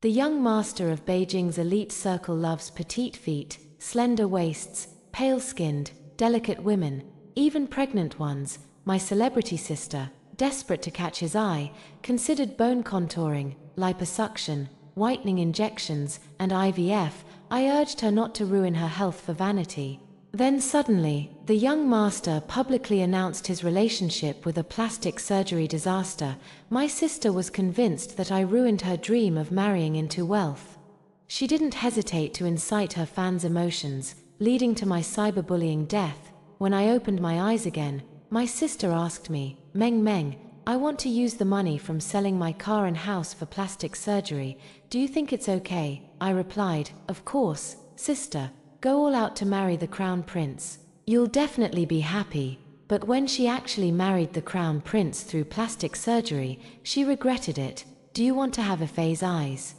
The young master of Beijing's elite circle loves petite feet, slender waists, pale-skinned, delicate women, even pregnant ones. My celebrity sister, desperate to catch his eye, considered bone contouring, liposuction, whitening injections, and IVF. I urged her not to ruin her health for vanity. Then suddenly, the young master publicly announced his relationship with a plastic surgery disaster. My sister was convinced that I ruined her dream of marrying into wealth. She didn't hesitate to incite her fans' emotions, leading to my cyberbullying death. When I opened my eyes again, my sister asked me, Meng, I want to use the money from selling my car and house for plastic surgery. Do you think it's okay? I replied, of course, sister. Go all out to marry the crown prince. You'll definitely be happy. But when she actually married the crown prince through plastic surgery, she regretted it. Do you want to have Efei's eyes?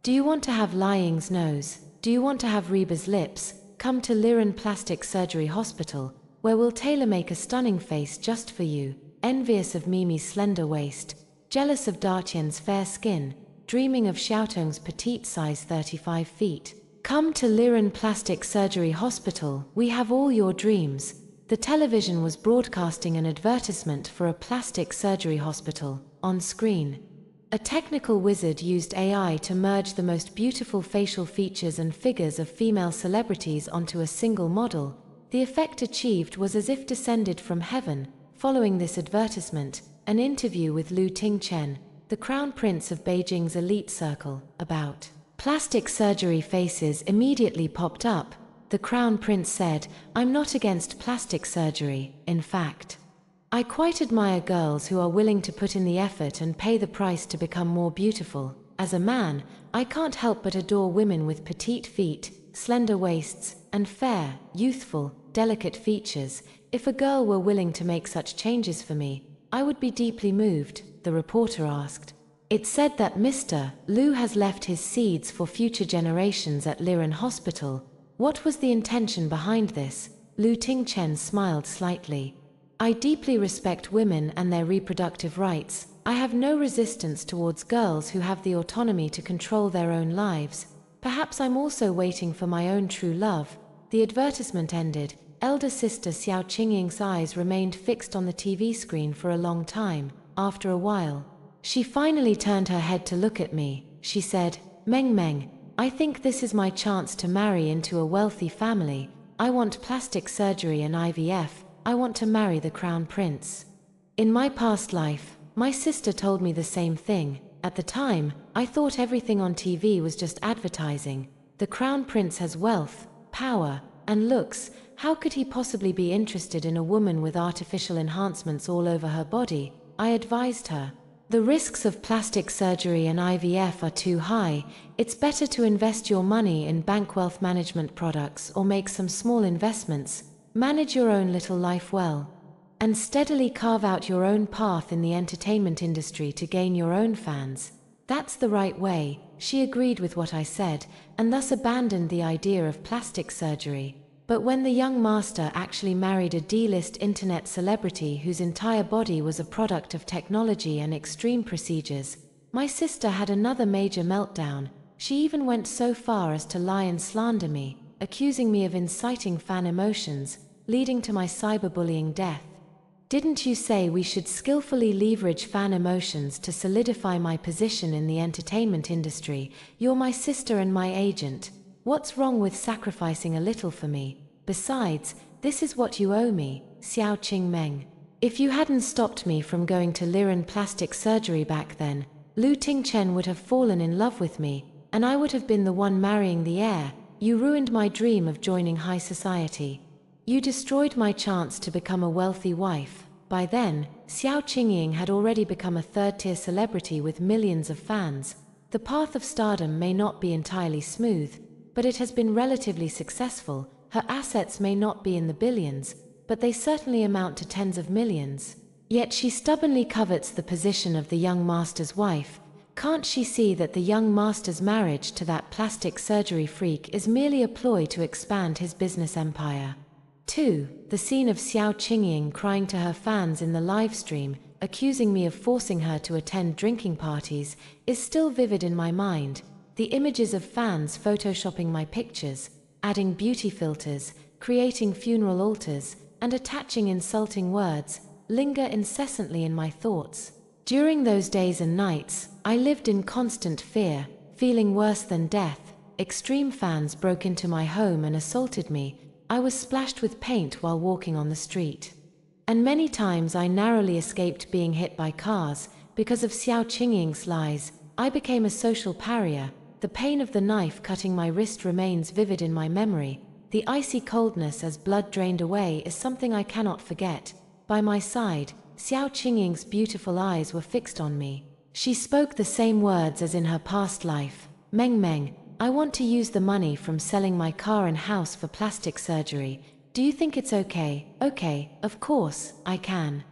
Do you want to have Liying's nose? Do you want to have Reba's lips? Come to Liren Plastic Surgery Hospital, where we'll tailor-make a stunning face just for you. Envious of Mimi's slender waist, jealous of Dartian's fair skin, dreaming of Xiaotong's petite size 35 feet. Come to Liren Plastic Surgery Hospital, we have all your dreams. The television was broadcasting an advertisement for a plastic surgery hospital. On screen, a technical wizard used AI to merge the most beautiful facial features and figures of female celebrities onto a single model. The effect achieved was as if descended from heaven. Following this advertisement, an interview with Lu Tingchen, the crown prince of Beijing's elite circle, about plastic surgery faces immediately popped up. The crown prince said, I'm not against plastic surgery. In fact, I quite admire girls who are willing to put in the effort and pay the price to become more beautiful. As a man, I can't help but adore women with petite feet, slender waists, and fair, youthful, delicate features. If a girl were willing to make such changes for me, I would be deeply moved, the reporter asked. It's said that Mr. Lu has left his seeds for future generations at Liren Hospital. What was the intention behind this? Lu Tingchen smiled slightly. I deeply respect women and their reproductive rights. I have no resistance towards girls who have the autonomy to control their own lives. Perhaps I'm also waiting for my own true love. The advertisement ended. Elder sister Xiao Qingying's eyes remained fixed on the TV screen for a long time. After a while, she finally turned her head to look at me. She said, Meng, I think this is my chance to marry into a wealthy family. I want plastic surgery and IVF. I want to marry the crown prince. In my past life, my sister told me the same thing. At the time, I thought everything on TV was just advertising. The crown prince has wealth, power, and looks. How could he possibly be interested in a woman with artificial enhancements all over her body? I advised her. The risks of plastic surgery and IVF are too high. It's better to invest your money in bank wealth management products or make some small investments. Manage your own little life well, and steadily carve out your own path in the entertainment industry to gain your own fans. That's the right way. She agreed with what I said, and thus abandoned the idea of plastic surgery. But when the young master actually married a D-list internet celebrity whose entire body was a product of technology and extreme procedures, my sister had another major meltdown. She even went so far as to lie and slander me, accusing me of inciting fan emotions, leading to my cyberbullying death. Didn't you say we should skillfully leverage fan emotions to solidify my position in the entertainment industry? You're my sister and my agent. What's wrong with sacrificing a little for me? Besides, this is what you owe me, Xiao Qingmeng. If you hadn't stopped me from going to Liren plastic surgery back then, Lu Tingchen would have fallen in love with me, and I would have been the one marrying the heir. You ruined my dream of joining high society. You destroyed my chance to become a wealthy wife. By then, Xiao Qingying had already become a third-tier celebrity with millions of fans. The path of stardom may not be entirely smooth, but it has been relatively successful. Her assets may not be in the billions, but they certainly amount to tens of millions. Yet she stubbornly covets the position of the young master's wife. Can't she see that the young master's marriage to that plastic surgery freak is merely a ploy to expand his business empire? 2. The scene of Xiao Qingying crying to her fans in the live stream, accusing me of forcing her to attend drinking parties, is still vivid in my mind. The images of fans photoshopping my pictures, adding beauty filters, creating funeral altars, and attaching insulting words, linger incessantly in my thoughts. During those days and nights, I lived in constant fear, feeling worse than death. Extreme fans broke into my home and assaulted me. I was splashed with paint while walking on the street. And many times I narrowly escaped being hit by cars. Because of Xiao Qingying's lies, I became a social pariah. The pain of the knife cutting my wrist remains vivid in my memory. The icy coldness as blood drained away is something I cannot forget. By my side, Xiao Qingying's beautiful eyes were fixed on me. She spoke the same words as in her past life. Meng Meng, I want to use the money from selling my car and house for plastic surgery. Do you think it's okay? Okay, of course, I can.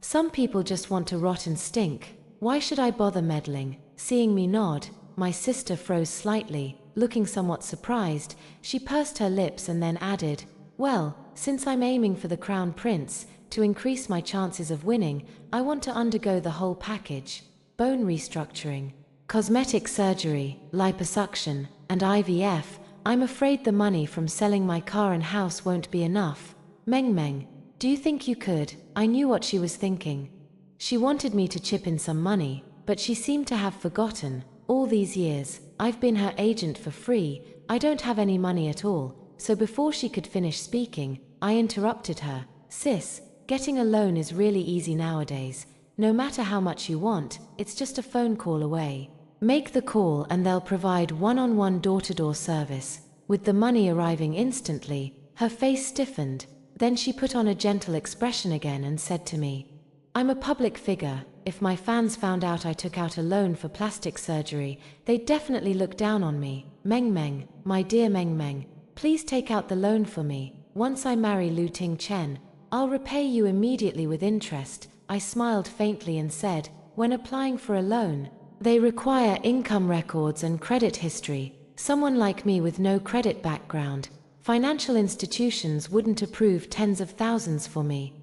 Some people just want to rot and stink. Why should I bother meddling? Seeing me nod, my sister froze slightly, looking somewhat surprised. She pursed her lips and then added, well, since I'm aiming for the crown prince, to increase my chances of winning, I want to undergo the whole package. Bone restructuring, cosmetic surgery, liposuction, and IVF. I'm afraid the money from selling my car and house won't be enough. Meng Meng, do you think you could? I knew what she was thinking. She wanted me to chip in some money, but she seemed to have forgotten. All these years, I've been her agent for free. I don't have any money at all. So before she could finish speaking, I interrupted her. Sis, getting a loan is really easy nowadays. No matter how much you want, it's just a phone call away. Make the call and they'll provide one-on-one door-to-door service. With the money arriving instantly, her face stiffened. Then she put on a gentle expression again and said to me, I'm a public figure. If my fans found out I took out a loan for plastic surgery, they'd definitely look down on me. Meng Meng, my dear Meng Meng, please take out the loan for me. Once I marry Lu Tingchen, I'll repay you immediately with interest. I smiled faintly and said, when applying for a loan, they require income records and credit history. Someone like me with no credit background, financial institutions wouldn't approve tens of thousands for me.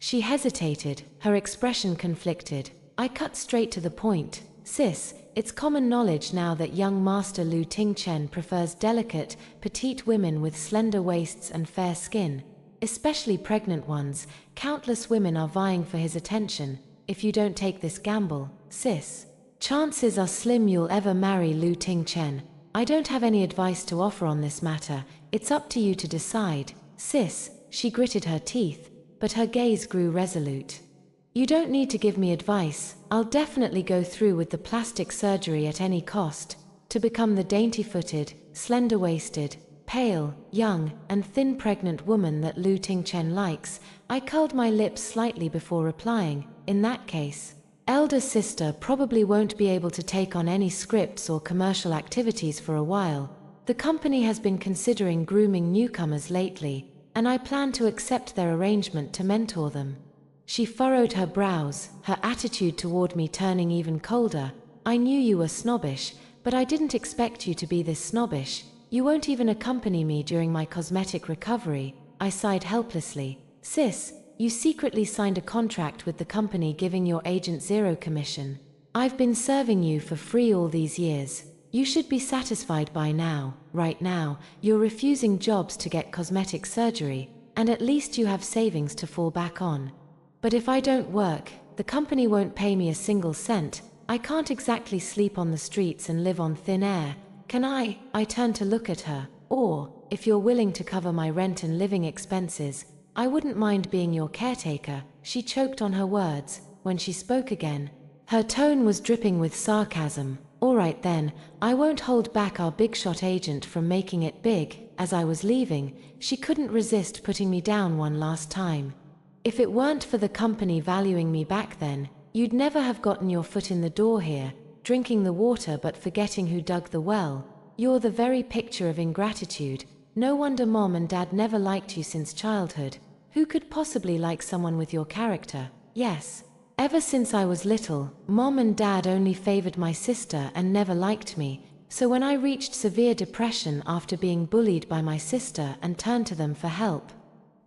She hesitated, her expression conflicted. I cut straight to the point. Sis, it's common knowledge now that young Master Lu Tingchen prefers delicate, petite women with slender waists and fair skin, especially pregnant ones. Countless women are vying for his attention. If you don't take this gamble, sis, chances are slim you'll ever marry Lu Tingchen. I don't have any advice to offer on this matter. It's up to you to decide. Sis, she gritted her teeth, but her gaze grew resolute. You don't need to give me advice. I'll definitely go through with the plastic surgery at any cost. To become the dainty-footed, slender-waisted, pale, young, and thin pregnant woman that Lu Tingchen likes. I curled my lips slightly before replying, in that case, elder sister probably won't be able to take on any scripts or commercial activities for a while. The company has been considering grooming newcomers lately, and I plan to accept their arrangement to mentor them. She furrowed her brows, her attitude toward me turning even colder. I knew you were snobbish, but I didn't expect you to be this snobbish. You won't even accompany me during my cosmetic recovery. I sighed helplessly. Sis, you secretly signed a contract with the company giving your agent zero commission. I've been serving you for free all these years. You should be satisfied by now. Right now, you're refusing jobs to get cosmetic surgery, and at least you have savings to fall back on. But if I don't work, the company won't pay me a single cent. I can't exactly sleep on the streets and live on thin air. Can I? I turned to look at her. Or, if you're willing to cover my rent and living expenses, I wouldn't mind being your caretaker. She choked on her words. When she spoke again, her tone was dripping with sarcasm. All right then, I won't hold back our big shot agent from making it big. As I was leaving, she couldn't resist putting me down one last time. If it weren't for the company valuing me back then, you'd never have gotten your foot in the door here, drinking the water but forgetting who dug the well. You're the very picture of ingratitude. No wonder Mom and Dad never liked you since childhood. Who could possibly like someone with your character? Yes. Ever since I was little, Mom and Dad only favored my sister and never liked me. So when I reached severe depression after being bullied by my sister and turned to them for help,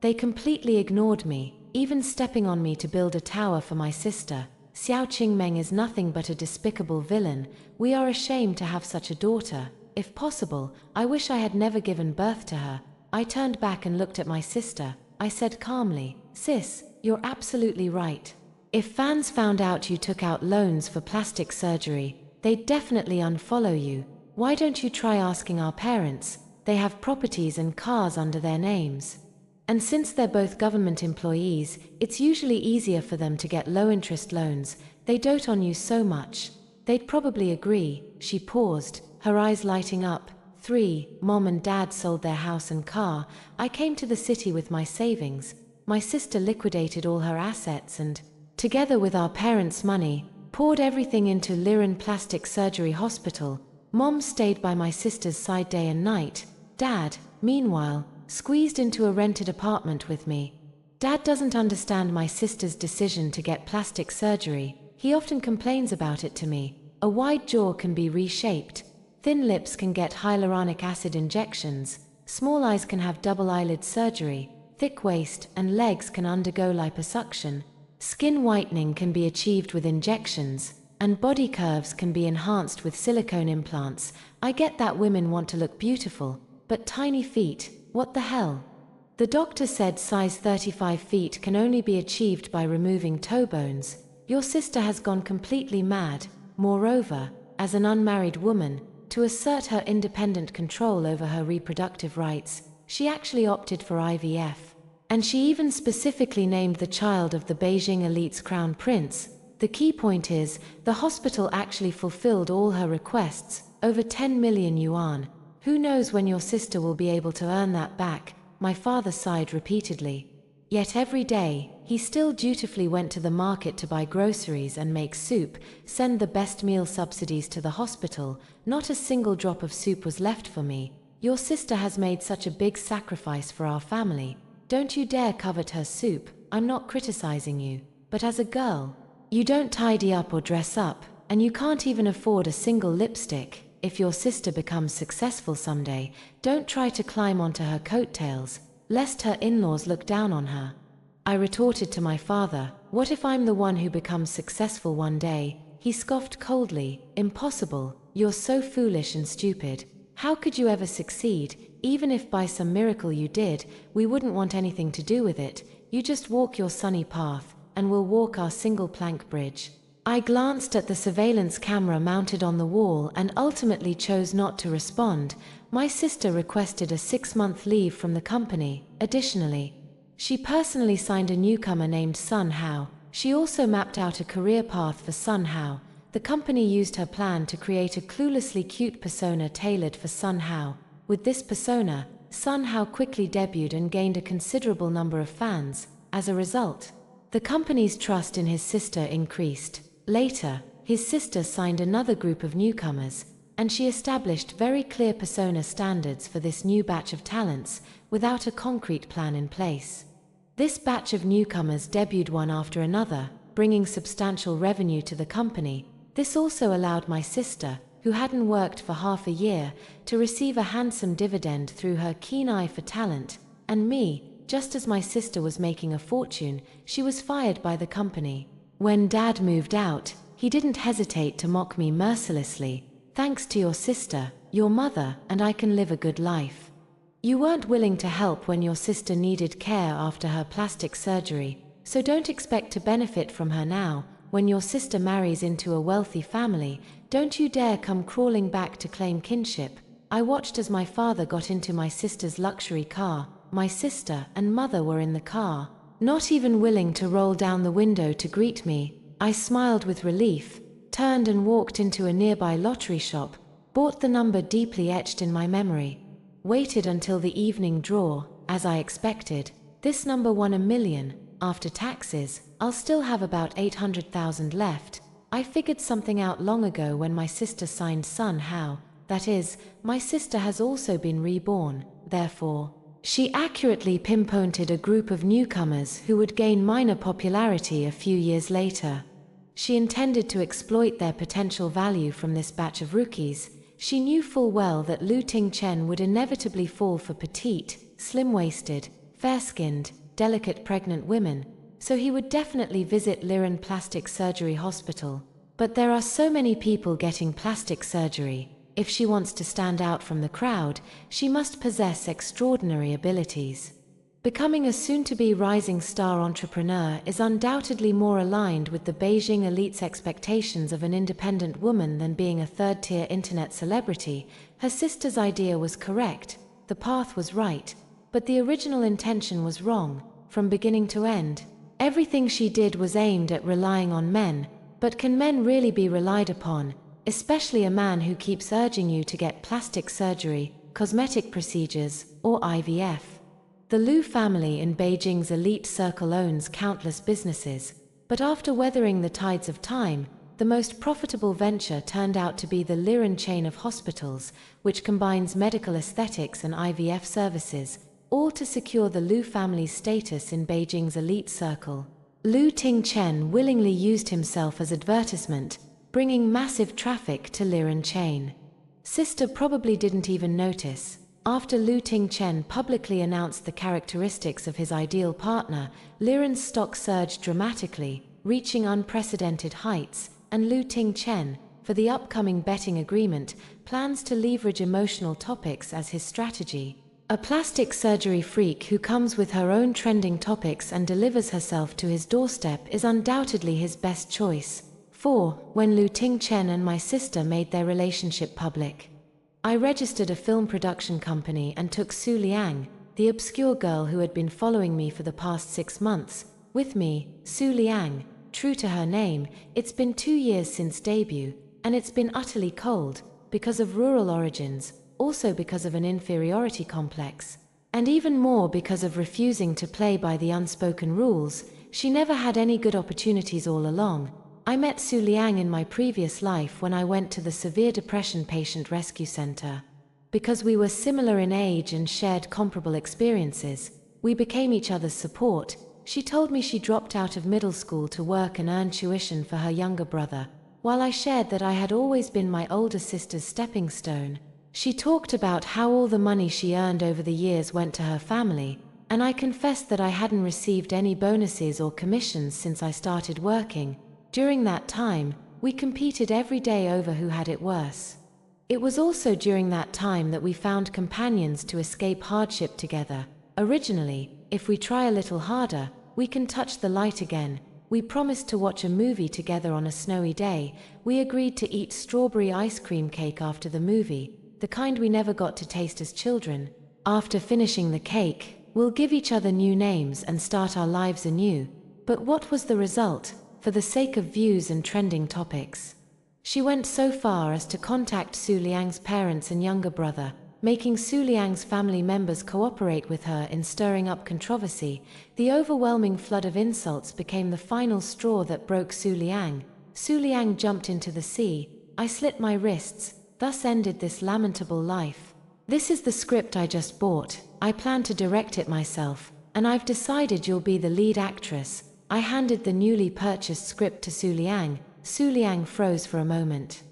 they completely ignored me, even stepping on me to build a tower for my sister. Xiao Qingmeng is nothing but a despicable villain. We are ashamed to have such a daughter. If possible, I wish I had never given birth to her. I turned back and looked at my sister. I said calmly, "Sis, you're absolutely right. If fans found out you took out loans for plastic surgery, they'd definitely unfollow you. Why don't you try asking our parents? They have properties and cars under their names. And since they're both government employees, it's usually easier for them to get low-interest loans. They dote on you so much. They'd probably agree." She paused, her eyes lighting up. 3. Mom and Dad sold their house and car. I came to the city with my savings. My sister liquidated all her assets and, together with our parents' money, poured everything into Liren Plastic Surgery Hospital. Mom stayed by my sister's side day and night. Dad, meanwhile, squeezed into a rented apartment with me. Dad doesn't understand my sister's decision to get plastic surgery. He often complains about it to me. A wide jaw can be reshaped. Thin lips can get hyaluronic acid injections. Small eyes can have double eyelid surgery. Thick waist and legs can undergo liposuction. Skin whitening can be achieved with injections. And body curves can be enhanced with silicone implants. I get that women want to look beautiful, but tiny feet, what the hell? The doctor said size 35 feet can only be achieved by removing toe bones. Your sister has gone completely mad. Moreover, as an unmarried woman, to assert her independent control over her reproductive rights, she actually opted for IVF. And she even specifically named the child of the Beijing elite's crown prince. The key point is, the hospital actually fulfilled all her requests, over 10 million yuan. Who knows when your sister will be able to earn that back? My father sighed repeatedly. Yet every day, he still dutifully went to the market to buy groceries and make soup, send the best meal subsidies to the hospital. Not a single drop of soup was left for me. Your sister has made such a big sacrifice for our family. Don't you dare covet her soup. I'm not criticizing you. But as a girl, you don't tidy up or dress up, and you can't even afford a single lipstick. If your sister becomes successful someday, don't try to climb onto her coattails, lest her in-laws look down on her. I retorted to my father, "What if I'm the one who becomes successful one day?" He scoffed coldly, "Impossible, you're so foolish and stupid. How could you ever succeed? Even if by some miracle you did, we wouldn't want anything to do with it. You just walk your sunny path, and we'll walk our single-plank bridge." I glanced at the surveillance camera mounted on the wall and ultimately chose not to respond. My sister requested a 6-month leave from the company. Additionally, she personally signed a newcomer named Sun Hao. She also mapped out a career path for Sun Hao. The company used her plan to create a cluelessly cute persona tailored for Sun Hao. With this persona, Sun Hao quickly debuted and gained a considerable number of fans. As a result, the company's trust in his sister increased. Later, his sister signed another group of newcomers, and she established very clear persona standards for this new batch of talents, without a concrete plan in place. This batch of newcomers debuted one after another, bringing substantial revenue to the company. This also allowed my sister, who hadn't worked for half a year, to receive a handsome dividend through her keen eye for talent, and me, just as my sister was making a fortune, she was fired by the company. When Dad moved out, he didn't hesitate to mock me mercilessly. "Thanks to your sister, your mother, and I can live a good life. You weren't willing to help when your sister needed care after her plastic surgery, so don't expect to benefit from her now. When your sister marries into a wealthy family, don't you dare come crawling back to claim kinship." I watched as my father got into my sister's luxury car. My sister and mother were in the car, not even willing to roll down the window to greet me. I smiled with relief, turned and walked into a nearby lottery shop, bought the number deeply etched in my memory, waited until the evening draw. As I expected, this number won 1 million. After taxes, I'll still have about 800,000 left. I figured something out long ago when my sister signed Sun Hao. That is, my sister has also been reborn, therefore, she accurately pinpointed a group of newcomers who would gain minor popularity a few years later. She intended to exploit their potential value from this batch of rookies. She knew full well that Lu Tingchen would inevitably fall for petite, slim-waisted, fair-skinned, delicate pregnant women, so he would definitely visit Liren Plastic Surgery Hospital. But there are so many people getting plastic surgery. If she wants to stand out from the crowd, she must possess extraordinary abilities. Becoming a soon-to-be rising star entrepreneur is undoubtedly more aligned with the Beijing elite's expectations of an independent woman than being a third-tier internet celebrity. Her sister's idea was correct, the path was right, but the original intention was wrong, from beginning to end. Everything she did was aimed at relying on men, but can men really be relied upon, especially a man who keeps urging you to get plastic surgery, cosmetic procedures, or IVF? The Liu family in Beijing's elite circle owns countless businesses, but after weathering the tides of time, the most profitable venture turned out to be the Liren chain of hospitals, which combines medical aesthetics and IVF services, all to secure the Liu family's status in Beijing's elite circle. Liu Tingchen willingly used himself as advertisement, bringing massive traffic to Liren chain. Sister probably didn't even notice. After Liu Tingchen publicly announced the characteristics of his ideal partner, Liren's stock surged dramatically, reaching unprecedented heights, and Liu Tingchen, for the upcoming betting agreement, plans to leverage emotional topics as his strategy. A plastic surgery freak who comes with her own trending topics and delivers herself to his doorstep is undoubtedly his best choice. 4. When Liu Tingchen and my sister made their relationship public, I registered a film production company and took Su Liang, the obscure girl who had been following me for the past 6 months, with me. Su Liang, true to her name, it's been 2 years since debut, and it's been utterly cold, because of rural origins, also because of an inferiority complex, and even more because of refusing to play by the unspoken rules. She never had any good opportunities all along. I met Su Liang in my previous life when I went to the severe depression patient rescue center. Because we were similar in age and shared comparable experiences, we became each other's support. She told me she dropped out of middle school to work and earn tuition for her younger brother, while I shared that I had always been my older sister's stepping stone. She talked about how all the money she earned over the years went to her family, and I confessed that I hadn't received any bonuses or commissions since I started working. During that time, we competed every day over who had it worse. It was also during that time that we found companions to escape hardship together. Originally, if we try a little harder, we can touch the light again. We promised to watch a movie together on a snowy day. We agreed to eat strawberry ice cream cake after the movie, the kind we never got to taste as children. After finishing the cake, we'll give each other new names and start our lives anew. But what was the result? For the sake of views and trending topics, she went so far as to contact Su Liang's parents and younger brother, making Su Liang's family members cooperate with her in stirring up controversy. The overwhelming flood of insults became the final straw that broke Su Liang. Su Liang jumped into the sea. I slit my wrists, thus ended this lamentable life. This is the script I just bought. I plan to direct it myself, and I've decided you'll be the lead actress. I handed the newly purchased script to Su Liang. Su Liang froze for a moment,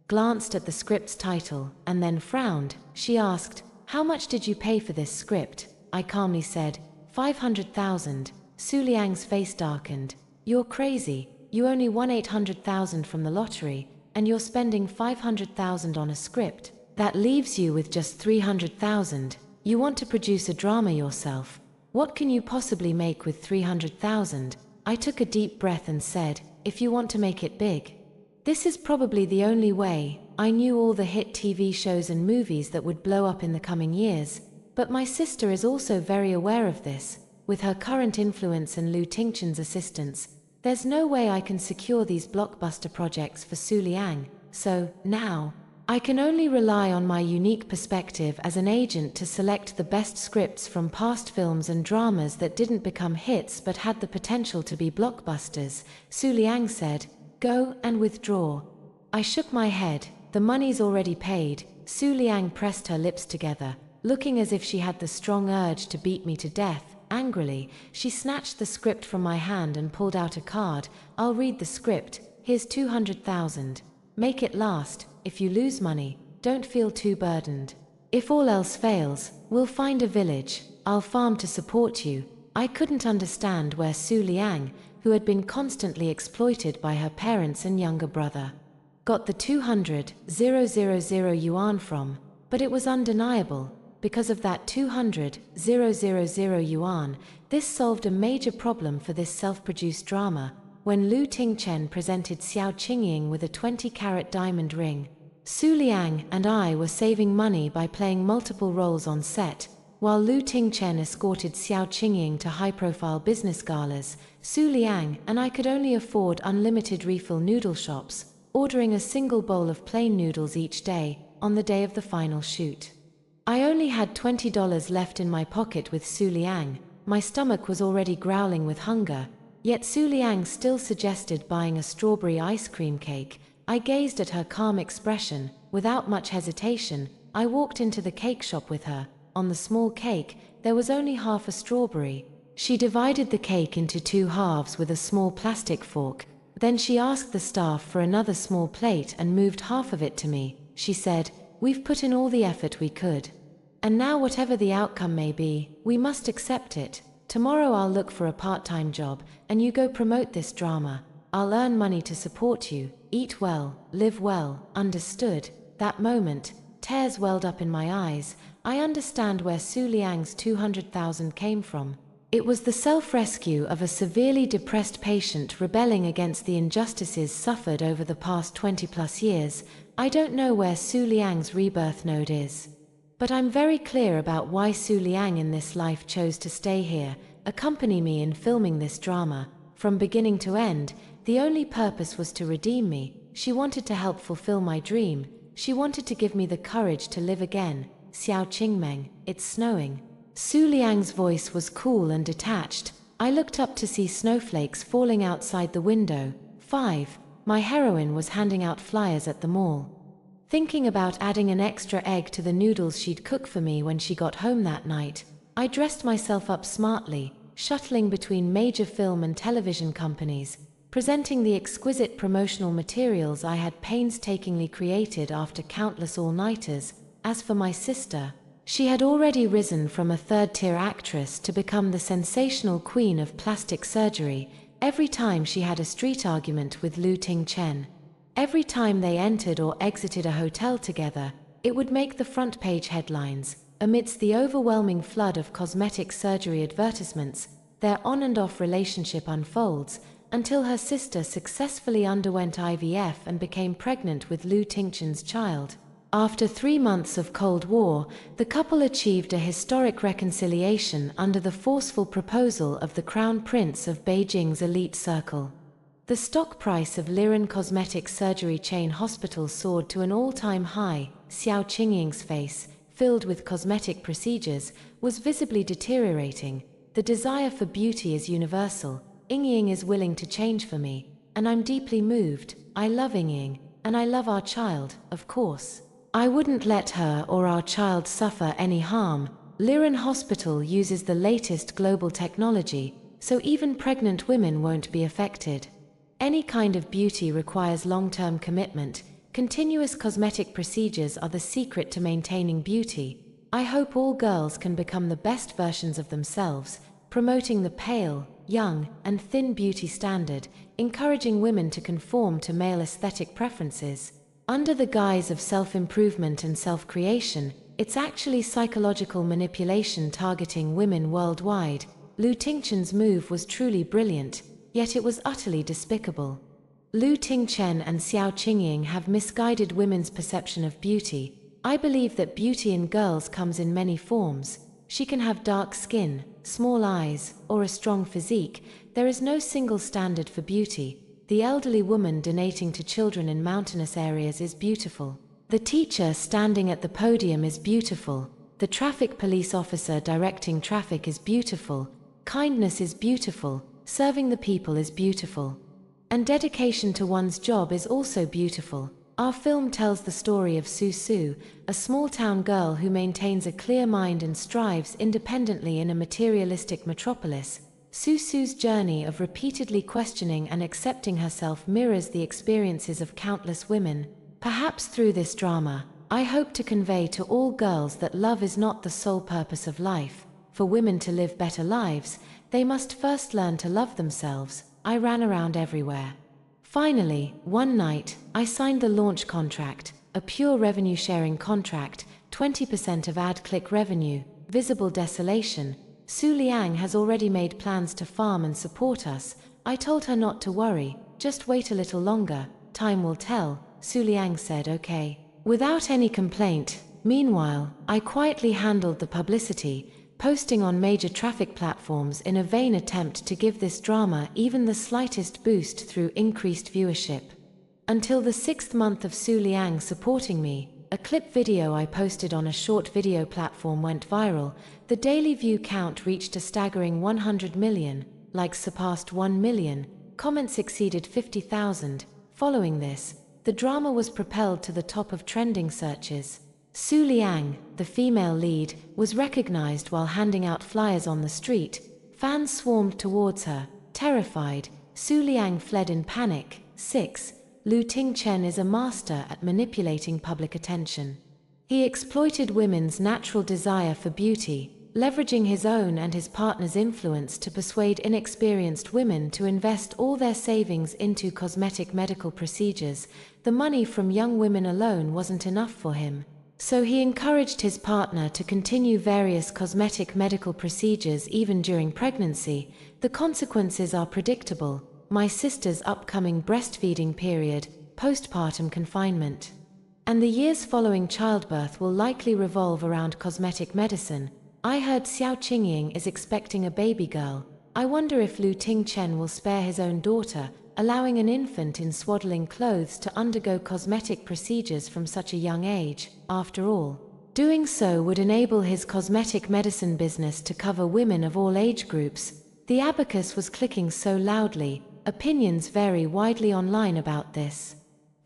glanced at the script's title, and then frowned. She asked, "How much did you pay for this script?" I calmly said, 500,000. Su Liang's face darkened. "You're crazy. You only won 800,000 from the lottery, and you're spending 500,000 on a script. That leaves you with just 300,000. You want to produce a drama yourself. What can you possibly make with 300,000? I took a deep breath and said, "If you want to make it big." This is probably the only way. I knew all the hit TV shows and movies that would blow up in the coming years, but my sister is also very aware of this. With her current influence and Liu Tingchen's assistance, there's no way I can secure these blockbuster projects for Su Liang, so, now, I can only rely on my unique perspective as an agent to select the best scripts from past films and dramas that didn't become hits but had the potential to be blockbusters. Su Liang said, "Go and withdraw." I shook my head. The money's already paid. Su Liang pressed her lips together, looking as if she had the strong urge to beat me to death. Angrily, she snatched the script from my hand and pulled out a card. "I'll read the script. Here's 200,000. Make it last. If you lose money, don't feel too burdened. If all else fails, we'll find a village. I'll farm to support you. I couldn't understand where Su Liang, who had been constantly exploited by her parents and younger brother, got the 200,000 yuan from, but it was undeniable. Because of that 200,000 yuan, this solved a major problem for this self-produced drama. When Lu Tingchen presented Xiao Qingying with a 20-carat diamond ring, Su Liang and I were saving money by playing multiple roles on set. While Lu Tingchen escorted Xiao Qingying to high-profile business galas, Su Liang and I could only afford unlimited refill noodle shops, ordering a single bowl of plain noodles each day, on the day of the final shoot. I only had $20 left in my pocket with Su Liang. My stomach was already growling with hunger, yet Su Liang still suggested buying a strawberry ice cream cake. I gazed at her calm expression. Without much hesitation, I walked into the cake shop with her. On the small cake, there was only half a strawberry. She divided the cake into 2 halves with a small plastic fork. Then she asked the staff for another small plate and moved half of it to me. She said, "We've put in all the effort we could. And now whatever the outcome may be, we must accept it. Tomorrow I'll look for a part-time job, and you go promote this drama. I'll earn money to support you. Eat well, live well, understood?" That moment, tears welled up in my eyes. I understand where Su Liang's 200,000 came from. It was the self-rescue of a severely depressed patient rebelling against the injustices suffered over the past 20+ years. I don't know where Su Liang's rebirth node is, but I'm very clear about why Su Liang in this life chose to stay here, accompany me in filming this drama. From beginning to end, the only purpose was to redeem me. She wanted to help fulfill my dream. She wanted to give me the courage to live again. Xiao Qingmeng, it's snowing. Su Liang's voice was cool and detached. I looked up to see snowflakes falling outside the window. 5. My heroine was handing out flyers at the mall. Thinking about adding an extra egg to the noodles she'd cook for me when she got home that night, I dressed myself up smartly, shuttling between major film and television companies, presenting the exquisite promotional materials I had painstakingly created after countless all-nighters. As for my sister, she had already risen from a third-tier actress to become the sensational queen of plastic surgery. Every time she had a street argument with Lu Tingchen, every time they entered or exited a hotel together, it would make the front-page headlines. Amidst the overwhelming flood of cosmetic surgery advertisements, their on-and-off relationship unfolds, until her sister successfully underwent IVF and became pregnant with Lu Tingchen's child. After 3 months of Cold War, the couple achieved a historic reconciliation under the forceful proposal of the Crown Prince of Beijing's elite circle. The stock price of Liren cosmetic surgery chain hospitals soared to an all-time high. Xiao Qingying's face, filled with cosmetic procedures, was visibly deteriorating. The desire for beauty is universal. Ying is willing to change for me, and I'm deeply moved. I love Ying, and I love our child, of course. I wouldn't let her or our child suffer any harm. Liren Hospital uses the latest global technology, so even pregnant women won't be affected. Any kind of beauty requires long-term commitment. Continuous cosmetic procedures are the secret to maintaining beauty. I hope all girls can become the best versions of themselves, promoting the pale, young, and thin beauty standard, encouraging women to conform to male aesthetic preferences. Under the guise of self-improvement and self-creation, it's actually psychological manipulation targeting women worldwide. Lu Tingchen's move was truly brilliant, yet it was utterly despicable. Lu Tingchen and Xiao Qingying have misguided women's perception of beauty. I believe that beauty in girls comes in many forms. She can have dark skin, small eyes, or a strong physique. There is no single standard for beauty. The elderly woman donating to children in mountainous areas is beautiful. The teacher standing at the podium is beautiful. The traffic police officer directing traffic is beautiful. Kindness is beautiful. Serving the people is beautiful. And dedication to one's job is also beautiful. Our film tells the story of Su Su, a small-town girl who maintains a clear mind and strives independently in a materialistic metropolis. Su Su's journey of repeatedly questioning and accepting herself mirrors the experiences of countless women. Perhaps through this drama, I hope to convey to all girls that love is not the sole purpose of life. For women to live better lives, They must first learn to love themselves. I ran around everywhere. Finally, one night, I signed the launch contract, a pure revenue-sharing contract, 20% of ad click revenue, visible desolation. Su Liang has already made plans to farm and support us. I told her not to worry, just wait a little longer, time will tell. Su Liang said okay, without any complaint. Meanwhile, I quietly handled the publicity, posting on major traffic platforms in a vain attempt to give this drama even the slightest boost through increased viewership. Until the 6th month of Su Liang supporting me, a clip video I posted on a short video platform went viral. The daily view count reached a staggering 100 million, likes surpassed 1 million, comments exceeded 50,000. Following this, the drama was propelled to the top of trending searches. Su Liang, the female lead, was recognized while handing out flyers on the street. Fans swarmed towards her. Terrified, Su Liang fled in panic. 6. Lu Tingchen is a master at manipulating public attention. He exploited women's natural desire for beauty, leveraging his own and his partner's influence to persuade inexperienced women to invest all their savings into cosmetic medical procedures. The money from young women alone wasn't enough for him, so he encouraged his partner to continue various cosmetic medical procedures even during pregnancy. The consequences are predictable: my sister's upcoming breastfeeding period, postpartum confinement, and the years following childbirth will likely revolve around cosmetic medicine. I heard Xiao Qingying is expecting a baby girl. I wonder if Lu Tingchen will spare his own daughter, allowing an infant in swaddling clothes to undergo cosmetic procedures from such a young age. After all, doing so would enable his cosmetic medicine business to cover women of all age groups. The abacus was clicking so loudly. Opinions vary widely online about this.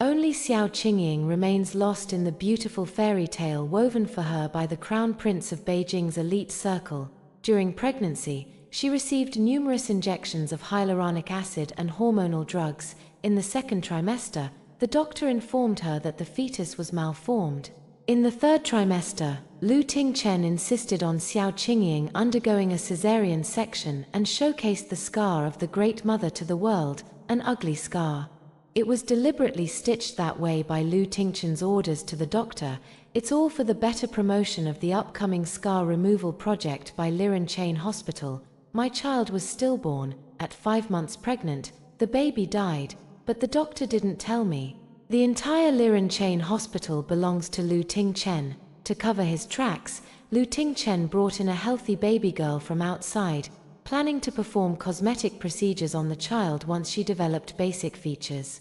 Only Xiao Qingying remains lost in the beautiful fairy tale woven for her by the Crown Prince of Beijing's elite circle. During pregnancy, she received numerous injections of hyaluronic acid and hormonal drugs. In the 2nd trimester, the doctor informed her that the fetus was malformed. In the 3rd trimester, Lu Tingchen insisted on Xiao Qingying undergoing a caesarean section and showcased the scar of the Great Mother to the world, an ugly scar. It was deliberately stitched that way by Lu Tingchen's orders to the doctor. It's all for the better promotion of the upcoming scar removal project by Liren Chain Hospital. My child was stillborn. At 5 months pregnant, the baby died, but the doctor didn't tell me. The entire Liren Chain Hospital belongs to Lu Tingchen. To cover his tracks, Lu Tingchen brought in a healthy baby girl from outside, planning to perform cosmetic procedures on the child once she developed basic features.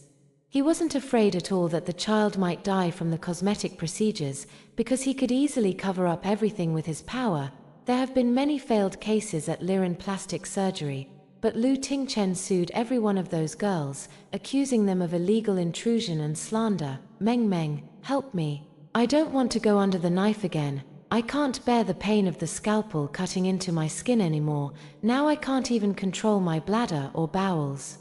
He wasn't afraid at all that the child might die from the cosmetic procedures, because he could easily cover up everything with his power. There have been many failed cases at Liren plastic surgery, but Lu Tingchen sued every one of those girls, accusing them of illegal intrusion and slander. Meng Meng, help me. I don't want to go under the knife again. I can't bear the pain of the scalpel cutting into my skin anymore. Now I can't even control my bladder or bowels.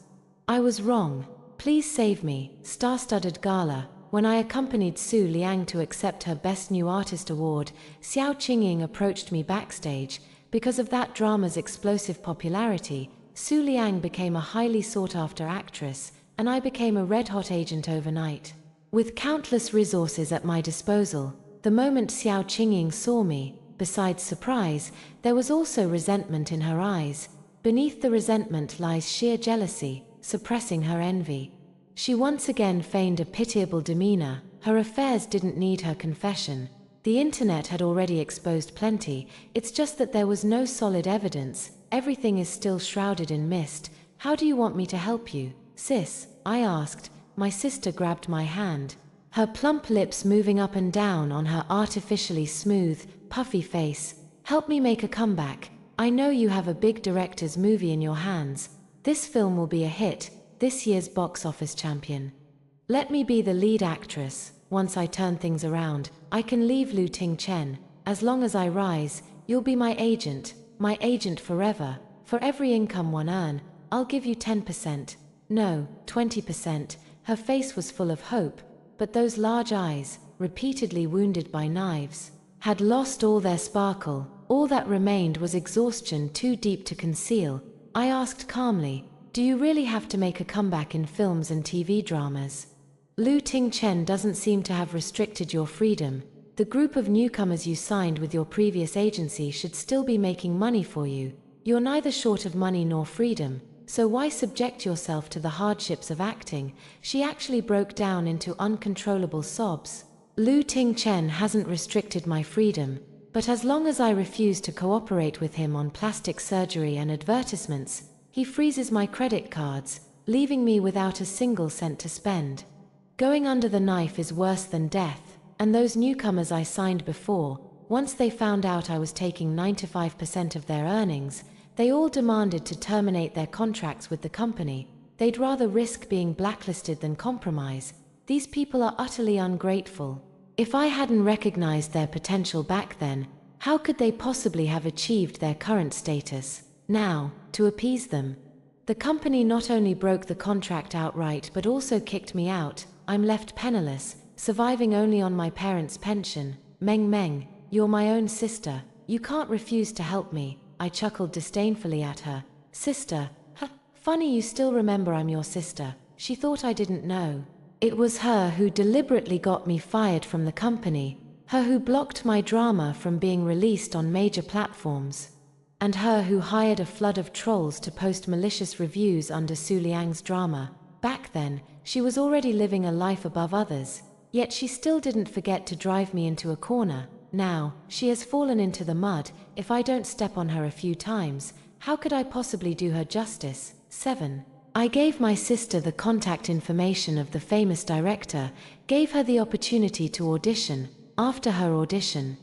I was wrong. Please save me. Star-studded gala. When I accompanied Su Liang to accept her Best New Artist award, Xiao Qingying approached me backstage. Because of that drama's explosive popularity, Su Liang became a highly sought-after actress, and I became a red-hot agent overnight. With countless resources at my disposal, the moment Xiao Qingying saw me, besides surprise, there was also resentment in her eyes. Beneath the resentment lies sheer jealousy, suppressing her envy. She once again feigned a pitiable demeanor. Her affairs didn't need her confession. The internet had already exposed plenty. It's just that there was no solid evidence. Everything is still shrouded in mist. How do you want me to help you, sis? I asked. My sister grabbed my hand, her plump lips moving up and down on her artificially smooth, puffy face. Help me make a comeback. I know you have a big director's movie in your hands. This film will be a hit, this year's box office champion. Let me be the lead actress. Once I turn things around, I can leave Lu Tingchen. As long as I rise, you'll be my agent forever. For every income one earn, I'll give you 10%. No, 20%. Her face was full of hope, but those large eyes, repeatedly wounded by knives, had lost all their sparkle. All that remained was exhaustion too deep to conceal. I asked calmly, "Do you really have to make a comeback in films and TV dramas? Lu Ting-chen doesn't seem to have restricted your freedom. The group of newcomers you signed with your previous agency should still be making money for you. You're neither short of money nor freedom, so why subject yourself to the hardships of acting?" She actually broke down into uncontrollable sobs. "Lu Ting-chen hasn't restricted my freedom, but as long as I refuse to cooperate with him on plastic surgery and advertisements, he freezes my credit cards, leaving me without a single cent to spend. Going under the knife is worse than death, and those newcomers I signed before, once they found out I was taking 95% of their earnings, they all demanded to terminate their contracts with the company. They'd rather risk being blacklisted than compromise. These people are utterly ungrateful. If I hadn't recognized their potential back then, how could they possibly have achieved their current status? Now, to appease them, the company not only broke the contract outright but also kicked me out. I'm left penniless, surviving only on my parents' pension. Meng Meng, you're my own sister. You can't refuse to help me." I chuckled disdainfully at her. "Sister? Huh, funny you still remember I'm your sister." She thought I didn't know. It was her who deliberately got me fired from the company, her who blocked my drama from being released on major platforms, and her who hired a flood of trolls to post malicious reviews under Su Liang's drama. Back then, she was already living a life above others, yet she still didn't forget to drive me into a corner. Now, she has fallen into the mud. If I don't step on her a few times, how could I possibly do her justice? 7. I gave my sister the contact information of the famous director, gave her the opportunity to audition. After her audition,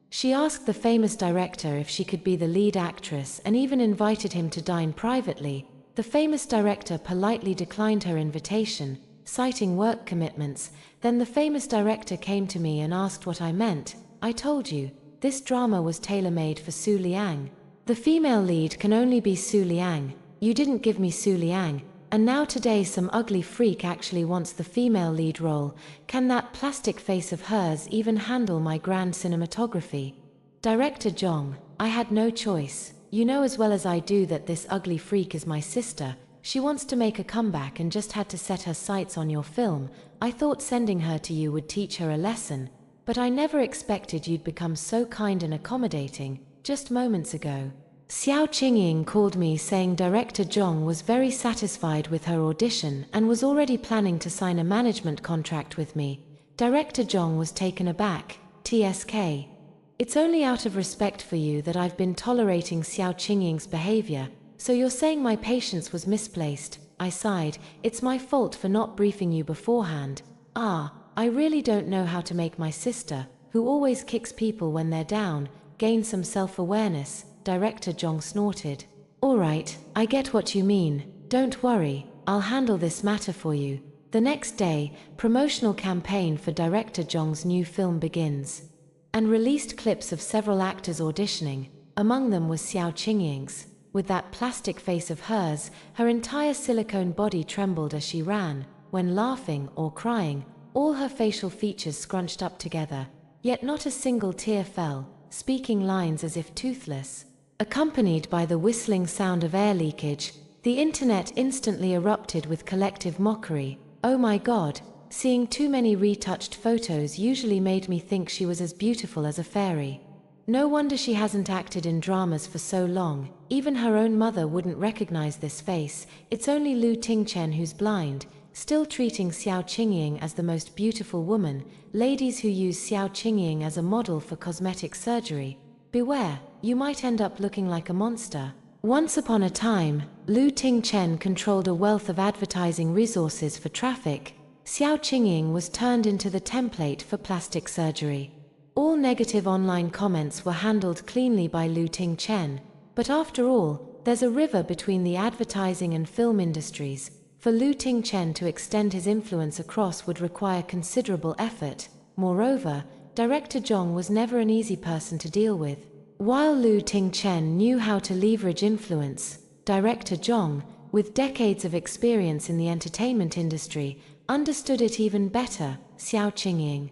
she asked the famous director if she could be the lead actress and even invited him to dine privately. The famous director politely declined her invitation, citing work commitments. Then the famous director came to me and asked what I meant. I told you, this drama was tailor-made for Su Liang. The female lead can only be Su Liang. You didn't give me Su Liang, and now today some ugly freak actually wants the female lead role. Can that plastic face of hers even handle my grand cinematography? Director Zhong, I had no choice. You know as well as I do that this ugly freak is my sister. She wants to make a comeback and just had to set her sights on your film. I thought sending her to you would teach her a lesson, but I never expected you'd become so kind and accommodating. Just moments ago, Xiao Qingying called me saying Director Zhong was very satisfied with her audition and was already planning to sign a management contract with me. Director Zhong was taken aback. TSK. It's only out of respect for you that I've been tolerating Xiao Qingying's behavior, so you're saying my patience was misplaced. I sighed. It's my fault for not briefing you beforehand. I really don't know how to make my sister, who always kicks people when they're down, gain some self-awareness. Director Zhong snorted. All right, I get what you mean. Don't worry, I'll handle this matter for you. The next day, promotional campaign for Director Zhong's new film begins, and released clips of several actors auditioning. Among them was Xiao Qingying's. With that plastic face of hers, her entire silicone body trembled as she ran. When laughing or crying, all her facial features scrunched up together, yet not a single tear fell, speaking lines as if toothless. Accompanied by the whistling sound of air leakage, the internet instantly erupted with collective mockery. Oh my God, seeing too many retouched photos usually made me think she was as beautiful as a fairy. No wonder she hasn't acted in dramas for so long. Even her own mother wouldn't recognize this face. It's only Lu Ting-chen who's blind, still treating Xiao Qingying as the most beautiful woman. Ladies who use Xiao Qingying as a model for cosmetic surgery, beware, you might end up looking like a monster. Once upon a time, Lu Ting-chen controlled a wealth of advertising resources for traffic. Xiao Qingying was turned into the template for plastic surgery. All negative online comments were handled cleanly by Lu Ting-chen, but after all, there's a river between the advertising and film industries. For Lu Ting-chen to extend his influence across would require considerable effort. Moreover, Director Zhong was never an easy person to deal with. While Lu Ting-chen knew how to leverage influence, Director Zhong, with decades of experience in the entertainment industry, understood it even better. Xiao Qingying,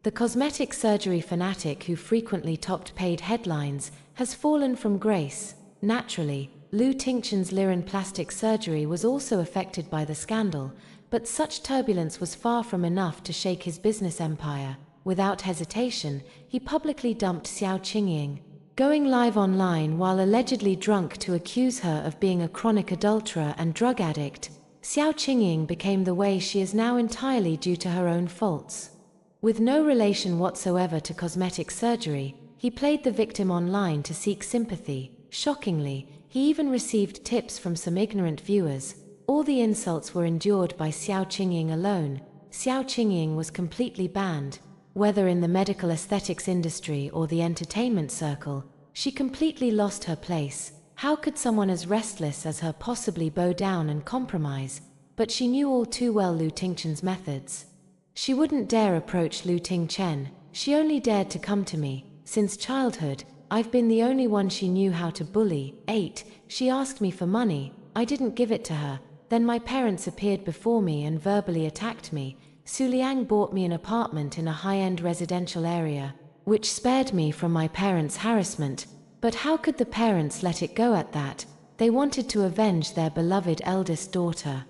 the cosmetic surgery fanatic who frequently topped paid headlines, has fallen from grace. Naturally, Lu Tingchen's Liren plastic surgery was also affected by the scandal, but such turbulence was far from enough to shake his business empire. Without hesitation, he publicly dumped Xiao Qingying, going live online while allegedly drunk to accuse her of being a chronic adulterer and drug addict. Xiao Qingying became the way she is now entirely due to her own faults. With no relation whatsoever to cosmetic surgery, he played the victim online to seek sympathy. Shockingly, he even received tips from some ignorant viewers. All the insults were endured by Xiao Qingying alone. Xiao Qingying was completely banned. Whether in the medical aesthetics industry or the entertainment circle, she completely lost her place. How could someone as restless as her possibly bow down and compromise? But she knew all too well Lu Tingchen's methods. She wouldn't dare approach Lu Tingchen. She only dared to come to me. Since childhood, I've been the only one she knew how to bully. 8. She asked me for money. I didn't give it to her. Then my parents appeared before me and verbally attacked me. Su Liang bought me an apartment in a high-end residential area, which spared me from my parents' harassment. But how could the parents let it go at that? They wanted to avenge their beloved eldest daughter.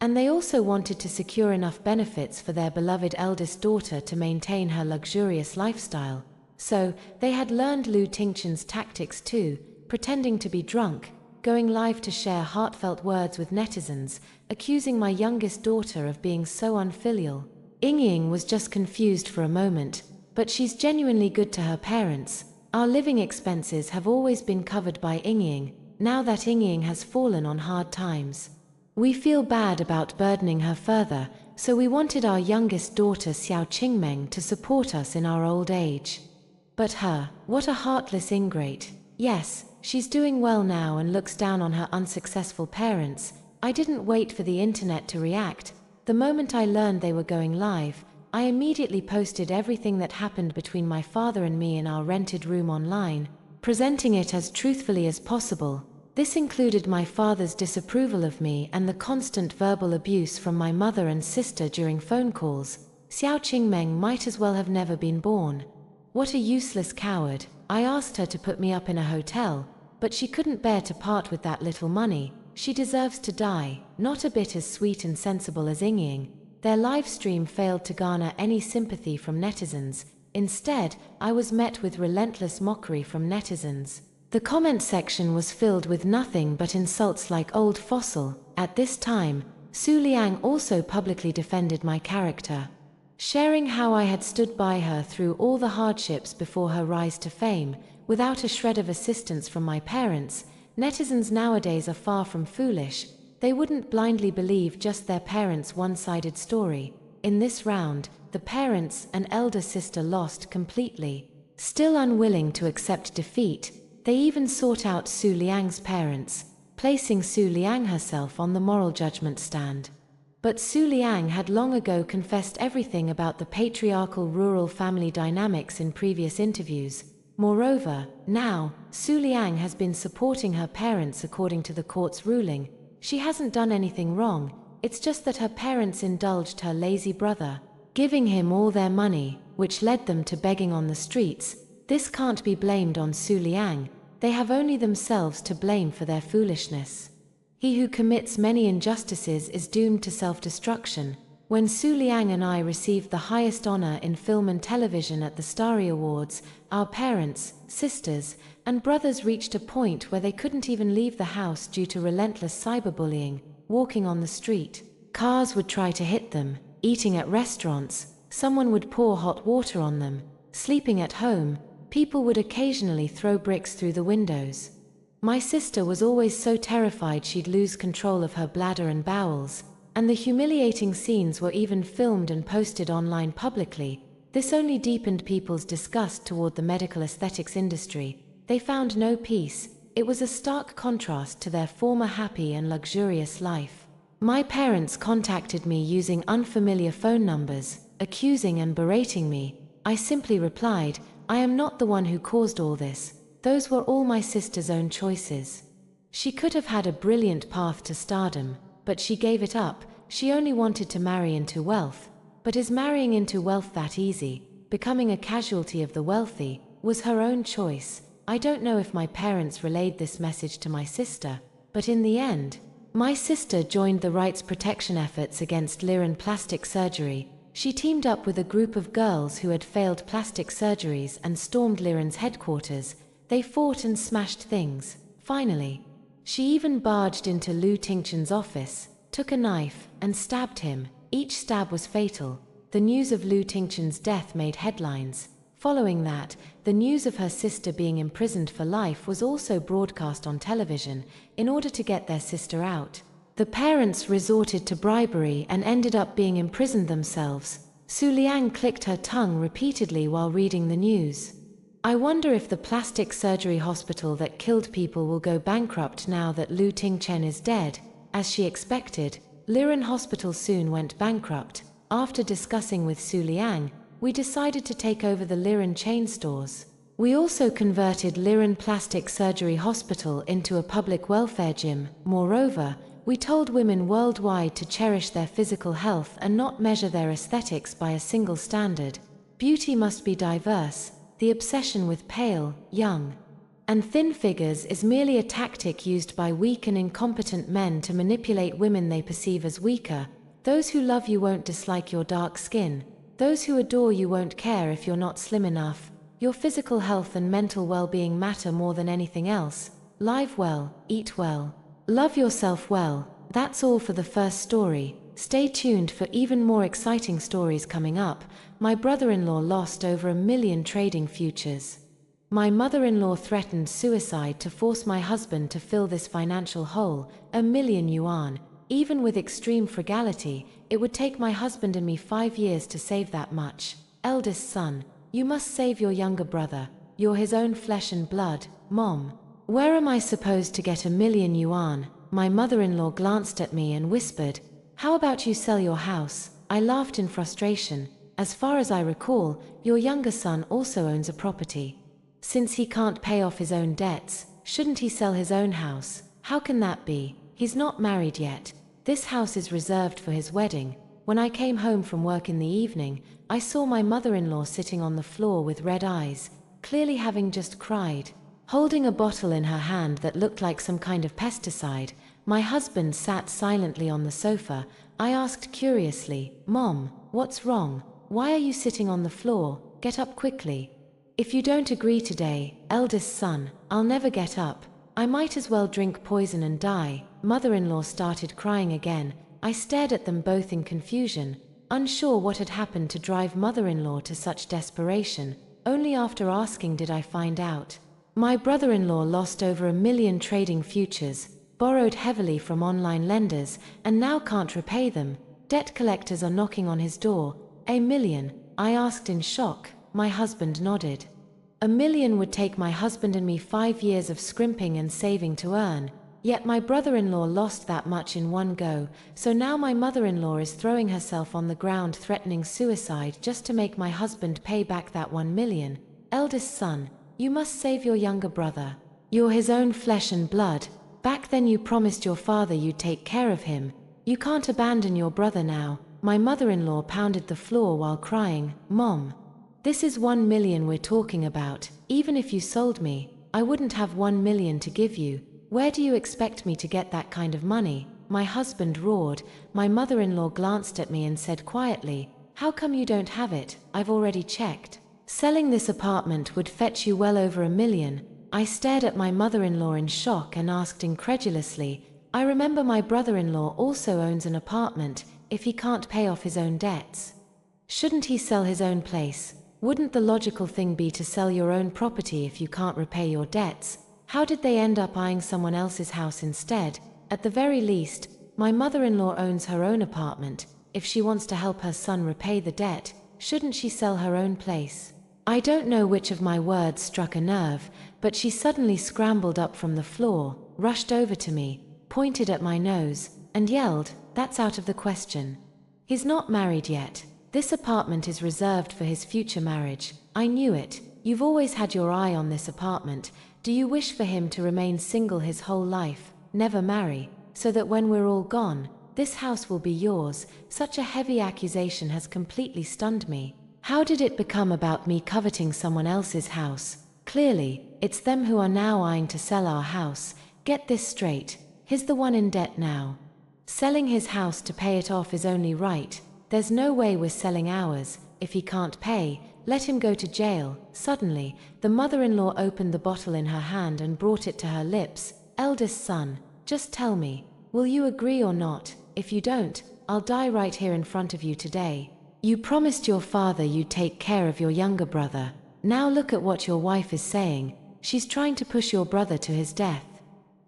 And they also wanted to secure enough benefits for their beloved eldest daughter to maintain her luxurious lifestyle. So, they had learned Lu Tingchen's tactics too, pretending to be drunk, going live to share heartfelt words with netizens, accusing my youngest daughter of being so unfilial. Ying was just confused for a moment, but she's genuinely good to her parents. Our living expenses have always been covered by Ying. Now that Ying has fallen on hard times, we feel bad about burdening her further, so we wanted our youngest daughter Xiao Qingmeng to support us in our old age. But her, what a heartless ingrate. Yes, she's doing well now and looks down on her unsuccessful parents. I didn't wait for the internet to react. The moment I learned they were going live, I immediately posted everything that happened between my father and me in our rented room online, presenting it as truthfully as possible. This included my father's disapproval of me and the constant verbal abuse from my mother and sister during phone calls. Xiao Qingmeng might as well have never been born. What a useless coward. I asked her to put me up in a hotel, but she couldn't bear to part with that little money. She deserves to die. Not a bit as sweet and sensible as Ying. Their live stream failed to garner any sympathy from netizens. Instead, I was met with relentless mockery from netizens. The comment section was filled with nothing but insults like old fossil. At this time, Su Liang also publicly defended my character, sharing how I had stood by her through all the hardships before her rise to fame, without a shred of assistance from my parents. Netizens nowadays are far from foolish. They wouldn't blindly believe just their parents' one-sided story. In this round, the parents and elder sister lost completely. Still unwilling to accept defeat, they even sought out Su Liang's parents, placing Su Liang herself on the moral judgment stand. But Su Liang had long ago confessed everything about the patriarchal rural family dynamics in previous interviews. Moreover, now, Su Liang has been supporting her parents according to the court's ruling. She hasn't done anything wrong, it's just that her parents indulged her lazy brother, giving him all their money, which led them to begging on the streets. This can't be blamed on Su Liang. They have only themselves to blame for their foolishness. He who commits many injustices is doomed to self-destruction. When Su Liang and I received the highest honor in film and television at the Starry Awards, our parents, sisters, and brothers reached a point where they couldn't even leave the house due to relentless cyberbullying. Walking on the street, cars would try to hit them. Eating at restaurants, someone would pour hot water on them. Sleeping at home, people would occasionally throw bricks through the windows. My sister was always so terrified she'd lose control of her bladder and bowels, and the humiliating scenes were even filmed and posted online publicly. This only deepened people's disgust toward the medical aesthetics industry. They found no peace. It was a stark contrast to their former happy and luxurious life. My parents contacted me using unfamiliar phone numbers, accusing and berating me. I simply replied, I am not the one who caused all this. Those were all my sister's own choices. She could have had a brilliant path to stardom, but she gave it up. She only wanted to marry into wealth. But is marrying into wealth that easy? Becoming a casualty of the wealthy was her own choice. I don't know if my parents relayed this message to my sister, but in the end, my sister joined the rights protection efforts against Liren plastic surgery. She teamed up with a group of girls who had failed plastic surgeries and stormed Liren's headquarters. They fought and smashed things. Finally, she even barged into Lu Tingchen's office, took a knife, and stabbed him. Each stab was fatal. The news of Lu Tingchen's death made headlines. Following that, the news of her sister being imprisoned for life was also broadcast on television in order to get their sister out. The parents resorted to bribery and ended up being imprisoned themselves. Su Liang clicked her tongue repeatedly while reading the news. I wonder if the plastic surgery hospital that killed people will go bankrupt now that Lu Tingchen is dead. As she expected, Liren Hospital soon went bankrupt. After discussing with Su Liang, we decided to take over the Liren chain stores. We also converted Liren Plastic Surgery Hospital into a public welfare gym. Moreover, we told women worldwide to cherish their physical health and not measure their aesthetics by a single standard. Beauty must be diverse. The obsession with pale, young, and thin figures is merely a tactic used by weak and incompetent men to manipulate women they perceive as weaker. Those who love you won't dislike your dark skin. Those who adore you won't care if you're not slim enough. Your physical health and mental well-being matter more than anything else. Live well, eat well, love yourself well. That's all for the first story. Stay tuned for even more exciting stories coming up. My brother-in-law lost over 1 million trading futures. My mother-in-law threatened suicide to force my husband to fill this financial hole. 1 million yuan. Even with extreme frugality, it would take my husband and me 5 years to save that much. Eldest son, you must save your younger brother. You're his own flesh and blood. Mom, where am I supposed to get 1 million yuan? My mother-in-law glanced at me and whispered, "How about you sell your house?" I laughed in frustration. As far as I recall, your younger son also owns a property. Since he can't pay off his own debts, shouldn't he sell his own house? How can that be? He's not married yet. This house is reserved for his wedding. When I came home from work in the evening, I saw my mother-in-law sitting on the floor with red eyes, clearly having just cried, holding a bottle in her hand that looked like some kind of pesticide. My husband sat silently on the sofa. I asked curiously, "Mom, what's wrong? Why are you sitting on the floor? Get up quickly." "If you don't agree today, eldest son, I'll never get up. I might as well drink poison and die." Mother-in-law started crying again. I stared at them both in confusion, unsure what had happened to drive mother-in-law to such desperation. Only after asking did I find out. My brother-in-law lost over 1 million trading futures, borrowed heavily from online lenders, and now can't repay them. Debt collectors are knocking on his door. 1 million? I asked in shock. My husband nodded. 1 million would take my husband and me 5 years of scrimping and saving to earn. Yet my brother-in-law lost that much in one go, so now my mother-in-law is throwing herself on the ground threatening suicide just to make my husband pay back that 1 million. Eldest son, you must save your younger brother. You're his own flesh and blood. Back then you promised your father you'd take care of him. You can't abandon your brother now. My mother-in-law pounded the floor while crying, "Mom, this is 1 million we're talking about. Even if you sold me, I wouldn't have 1 million to give you. Where do you expect me to get that kind of money?" My husband roared. My mother-in-law glanced at me and said quietly, "How come you don't have it? I've already checked. Selling this apartment would fetch you well over 1 million. I stared at my mother-in-law in shock and asked incredulously, "I remember my brother-in-law also owns an apartment. If he can't pay off his own debts, shouldn't he sell his own place? Wouldn't the logical thing be to sell your own property if you can't repay your debts?" How did they end up eyeing someone else's house instead? At the very least, my mother-in-law owns her own apartment. If she wants to help her son repay the debt, shouldn't she sell her own place? I don't know which of my words struck a nerve, but she suddenly scrambled up from the floor, rushed over to me, pointed at my nose, and yelled, "That's out of the question. He's not married yet. This apartment is reserved for his future marriage. I knew it. You've always had your eye on this apartment. Do you wish for him to remain single his whole life, never marry, so that when we're all gone, this house will be yours?" Such a heavy accusation has completely stunned me. How did it become about me coveting someone else's house? Clearly, it's them who are now eyeing to sell our house. Get this straight. He's the one in debt now. Selling his house to pay it off is only right. There's no way we're selling ours. If he can't pay, let him go to jail. Suddenly, the mother-in-law opened the bottle in her hand and brought it to her lips. Eldest son, just tell me, will you agree or not? If you don't, I'll die right here in front of you today. You promised your father you'd take care of your younger brother. Now look at what your wife is saying. She's trying to push your brother to his death.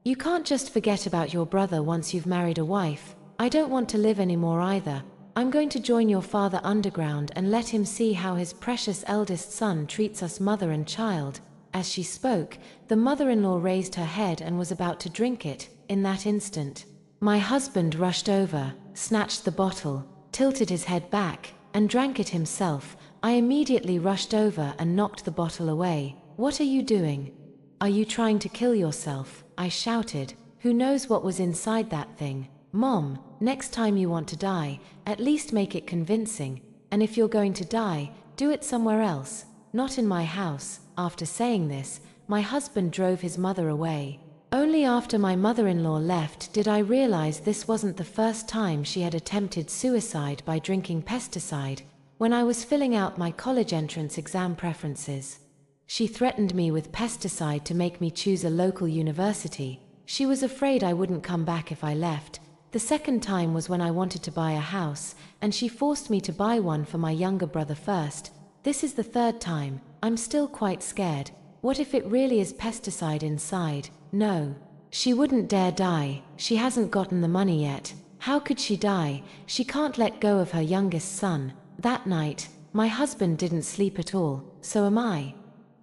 You can't just forget about your brother once you've married a wife. I don't want to live anymore either. I'm going to join your father underground and let him see how his precious eldest son treats us mother and child. As she spoke, the mother-in-law raised her head and was about to drink it. In that instant, my husband rushed over, snatched the bottle, tilted his head back, and drank it himself. I immediately rushed over and knocked the bottle away. What are you doing? Are you trying to kill yourself? I shouted. Who knows what was inside that thing? Mom, next time you want to die, at least make it convincing. And if you're going to die, do it somewhere else, not in my house. After saying this, my husband drove his mother away. Only after my mother-in-law left did I realize this wasn't the first time she had attempted suicide by drinking pesticide. When I was filling out my college entrance exam preferences, she threatened me with pesticide to make me choose a local university. She was afraid I wouldn't come back if I left. The second time was when I wanted to buy a house, and she forced me to buy one for my younger brother first. This is the third time. I'm still quite scared. What if it really is pesticide inside? No. She wouldn't dare die. She hasn't gotten the money yet. How could she die? She can't let go of her youngest son. That night, my husband didn't sleep at all, so am I.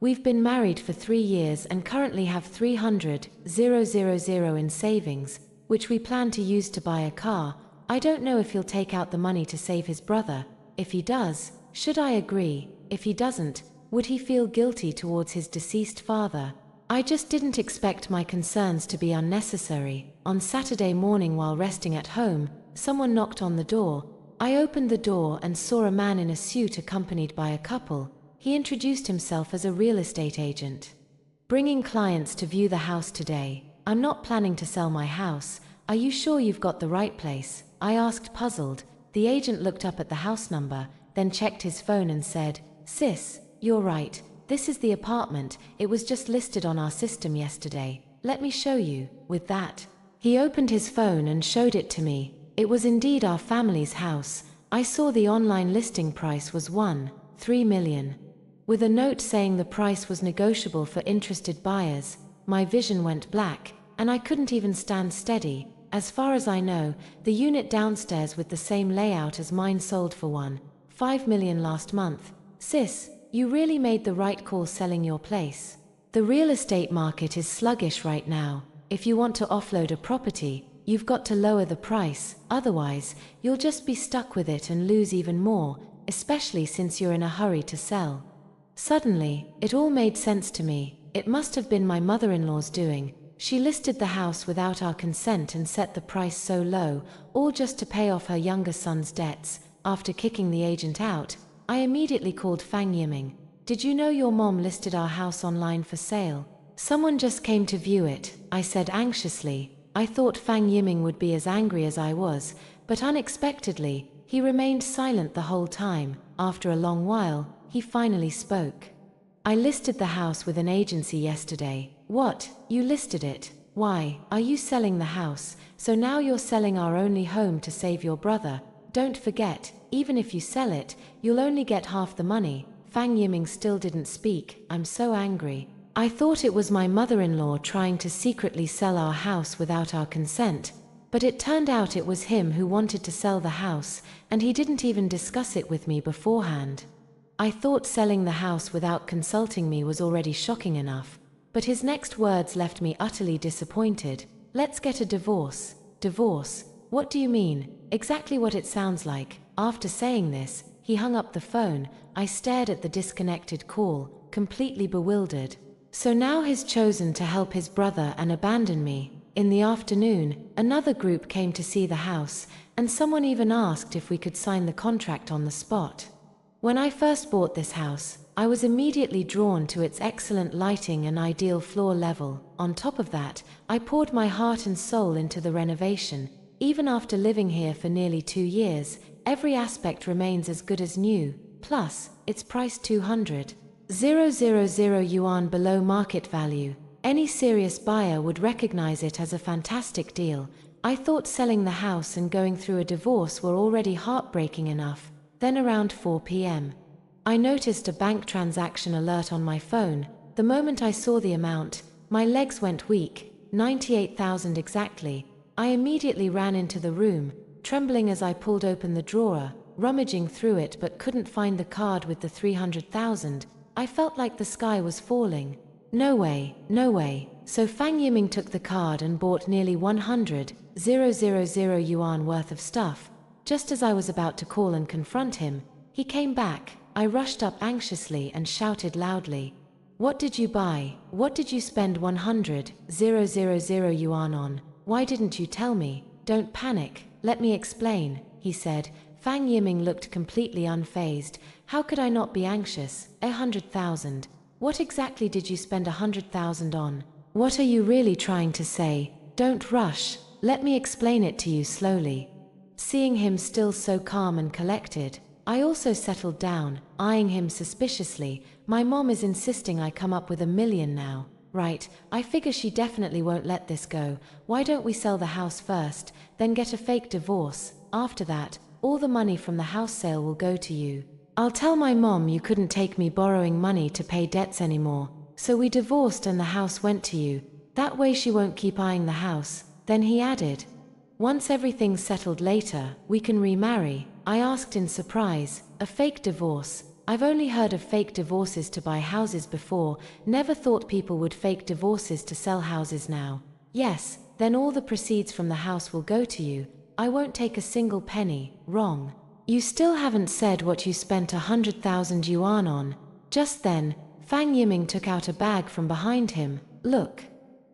We've been married for 3 years and currently have 300,000 in savings, which we plan to use to buy a car. I don't know if he'll take out the money to save his brother. If he does, should I agree? If he doesn't, would he feel guilty towards his deceased father? I just didn't expect my concerns to be unnecessary. On Saturday morning while resting at home, someone knocked on the door. I opened the door and saw a man in a suit accompanied by a couple. He introduced himself as a real estate agent, bringing clients to view the house today. I'm not planning to sell my house. Are you sure you've got the right place? I asked, puzzled. The agent looked up at the house number, then checked his phone and said, Sis, you're right. This is the apartment. It was just listed on our system yesterday. Let me show you. With that, he opened his phone and showed it to me. It was indeed our family's house. I saw the online listing price was 1.3 million. With a note saying the price was negotiable for interested buyers. My vision went black, and I couldn't even stand steady. As far as I know, the unit downstairs with the same layout as mine sold for 1.5 million last month. Sis, you really made the right call selling your place. The real estate market is sluggish right now. If you want to offload a property, you've got to lower the price. Otherwise, you'll just be stuck with it and lose even more, especially since you're in a hurry to sell. Suddenly, it all made sense to me. It must have been my mother-in-law's doing. She listed the house without our consent and set the price so low, all just to pay off her younger son's debts. After kicking the agent out, I immediately called Fang Yiming. Did you know your mom listed our house online for sale? Someone just came to view it, I said anxiously. I thought Fang Yiming would be as angry as I was, but unexpectedly, he remained silent the whole time. After a long while, he finally spoke. I listed the house with an agency yesterday. What? You listed it? Why, are you selling the house? So now you're selling our only home to save your brother. Don't forget, even if you sell it, you'll only get half the money. Fang Yiming still didn't speak. I'm so angry. I thought it was my mother-in-law trying to secretly sell our house without our consent, but it turned out it was him who wanted to sell the house, and he didn't even discuss it with me beforehand. I thought selling the house without consulting me was already shocking enough, but his next words left me utterly disappointed. Let's get a divorce. Divorce? What do you mean? Exactly what it sounds like. After saying this, he hung up the phone. I stared at the disconnected call, completely bewildered. So now he's chosen to help his brother and abandon me. In the afternoon, another group came to see the house, and someone even asked if we could sign the contract on the spot. When I first bought this house, I was immediately drawn to its excellent lighting and ideal floor level. On top of that, I poured my heart and soul into the renovation. Even after living here for nearly 2 years, every aspect remains as good as new. Plus, it's priced 200,000 yuan below market value. Any serious buyer would recognize it as a fantastic deal. I thought selling the house and going through a divorce were already heartbreaking enough. Then around 4 p.m. I noticed a bank transaction alert on my phone. The moment I saw the amount, my legs went weak. 98,000 exactly. I immediately ran into the room, trembling as I pulled open the drawer, rummaging through it but couldn't find the card with the 300,000. I felt like the sky was falling. No way, no way. So Fang Yiming took the card and bought nearly 100,000 yuan worth of stuff. Just as I was about to call and confront him, he came back. I rushed up anxiously and shouted loudly, "What did you buy? What did you spend 100,000 yuan on? Why didn't you tell me? Don't panic, let me explain," he said. Fang Yiming looked completely unfazed. How could I not be anxious? 100,000. What exactly did you spend 100,000 on? What are you really trying to say? Don't rush. Let me explain it to you slowly. Seeing him still so calm and collected, I also settled down, eyeing him suspiciously. My mom is insisting I come up with 1 million now. Right, I figure she definitely won't let this go. Why don't we sell the house first, then get a fake divorce? After that, all the money from the house sale will go to you. I'll tell my mom you couldn't take me borrowing money to pay debts anymore. So we divorced and the house went to you. That way she won't keep eyeing the house. Then he added, "Once everything's settled later, we can remarry." I asked in surprise, "A fake divorce? I've only heard of fake divorces to buy houses before, never thought people would fake divorces to sell houses now." "Yes, then all the proceeds from the house will go to you. I won't take a single penny." "Wrong. You still haven't said what you spent 100,000 yuan on." Just then, Fang Yiming took out a bag from behind him. "Look.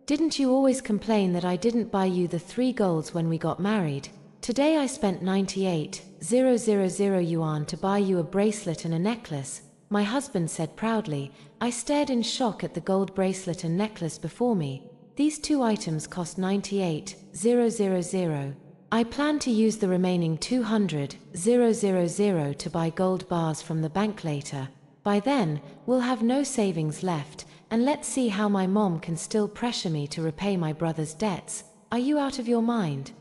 Didn't you always complain that I didn't buy you the 3 golds when we got married? Today I spent 98,000 yuan to buy you a bracelet and a necklace," my husband said proudly. I stared in shock at the gold bracelet and necklace before me. These 2 items cost 98,000. I plan to use the remaining 200,000 to buy gold bars from the bank later. By then, we'll have no savings left, and let's see how my mom can still pressure me to repay my brother's debts. Are you out of your mind?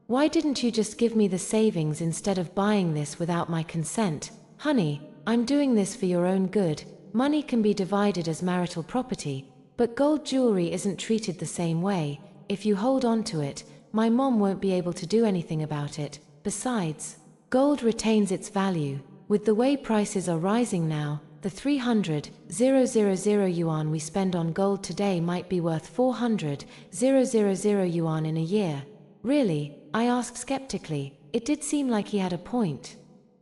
Why didn't you just give me the savings instead of buying this without my consent? Honey, I'm doing this for your own good. Money can be divided as marital property, but gold jewelry isn't treated the same way. If you hold on to it, my mom won't be able to do anything about it. Besides, gold retains its value. With the way prices are rising now, the 300,000 yuan we spend on gold today might be worth 400,000 yuan in a year. Really? I asked skeptically. It did seem like he had a point.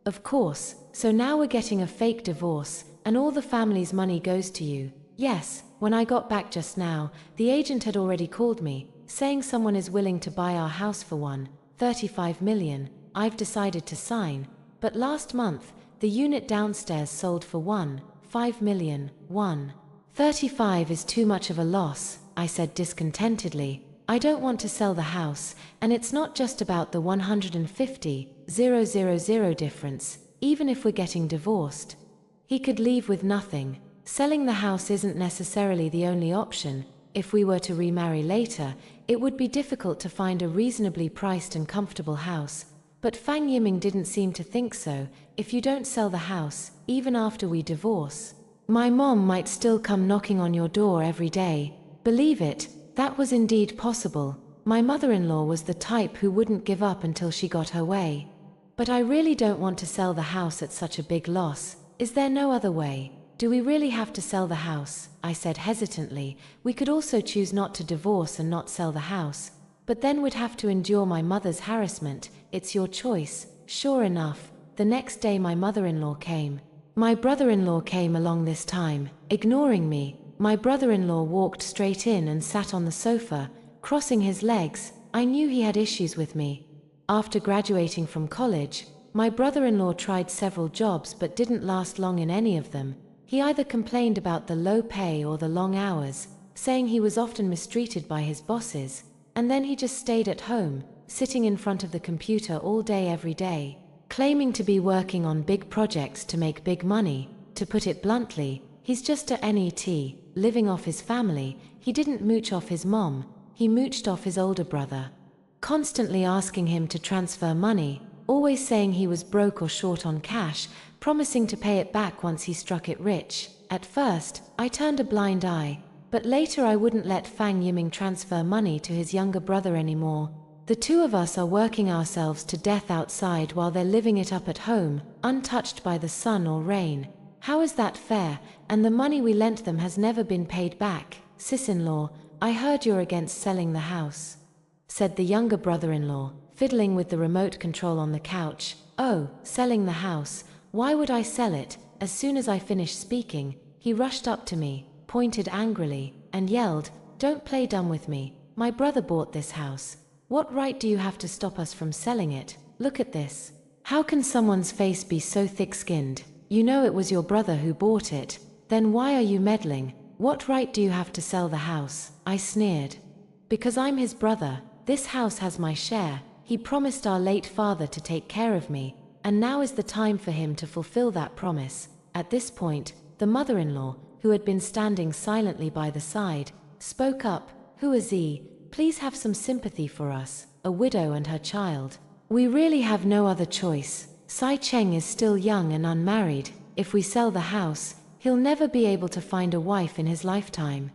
Of course, so now we're getting a fake divorce, and all the family's money goes to you. Yes, when I got back just now, the agent had already called me, saying someone is willing to buy our house for 1.35 million. I've decided to sign, but last month, the unit downstairs sold for 1.5 million. 1.35 is too much of a loss, I said discontentedly. I don't want to sell the house, and it's not just about the 150,000 difference, even if we're getting divorced. He could leave with nothing. Selling the house isn't necessarily the only option. If we were to remarry later, it would be difficult to find a reasonably priced and comfortable house. But Fang Yiming didn't seem to think so. If you don't sell the house, even after we divorce, my mom might still come knocking on your door every day. Believe it, that was indeed possible. My mother-in-law was the type who wouldn't give up until she got her way. But I really don't want to sell the house at such a big loss. Is there no other way? Do we really have to sell the house? I said hesitantly. We could also choose not to divorce and not sell the house. But then we'd have to endure my mother's harassment. It's your choice. Sure enough, the next day my mother-in-law came. My brother-in-law came along this time, ignoring me. My brother-in-law walked straight in and sat on the sofa, crossing his legs. I knew he had issues with me. After graduating from college, my brother-in-law tried several jobs but didn't last long in any of them. He either complained about the low pay or the long hours, saying he was often mistreated by his bosses, and then he just stayed at home, sitting in front of the computer all day every day, claiming to be working on big projects to make big money. To put it bluntly, he's just a NET, living off his family. He didn't mooch off his mom, he mooched off his older brother. Constantly asking him to transfer money, always saying he was broke or short on cash, promising to pay it back once he struck it rich. At first, I turned a blind eye, but later I wouldn't let Fang Yiming transfer money to his younger brother anymore. The two of us are working ourselves to death outside while they're living it up at home, untouched by the sun or rain. How is that fair? And the money we lent them has never been paid back. Sis-in-law, I heard you're against selling the house, said the younger brother-in-law, fiddling with the remote control on the couch. Oh, selling the house. Why would I sell it? As soon as I finished speaking, he rushed up to me, pointed angrily, and yelled, "Don't play dumb with me. My brother bought this house. What right do you have to stop us from selling it? Look at this. How can someone's face be so thick-skinned? You know it was your brother who bought it. Then why are you meddling? What right do you have to sell the house?" I sneered. "Because I'm his brother. This house has my share. He promised our late father to take care of me, and now is the time for him to fulfill that promise." At this point, the mother-in-law, who had been standing silently by the side, spoke up. "Huazi, please have some sympathy for us, a widow and her child. We really have no other choice. Sai Cheng is still young and unmarried. If we sell the house, he'll never be able to find a wife in his lifetime.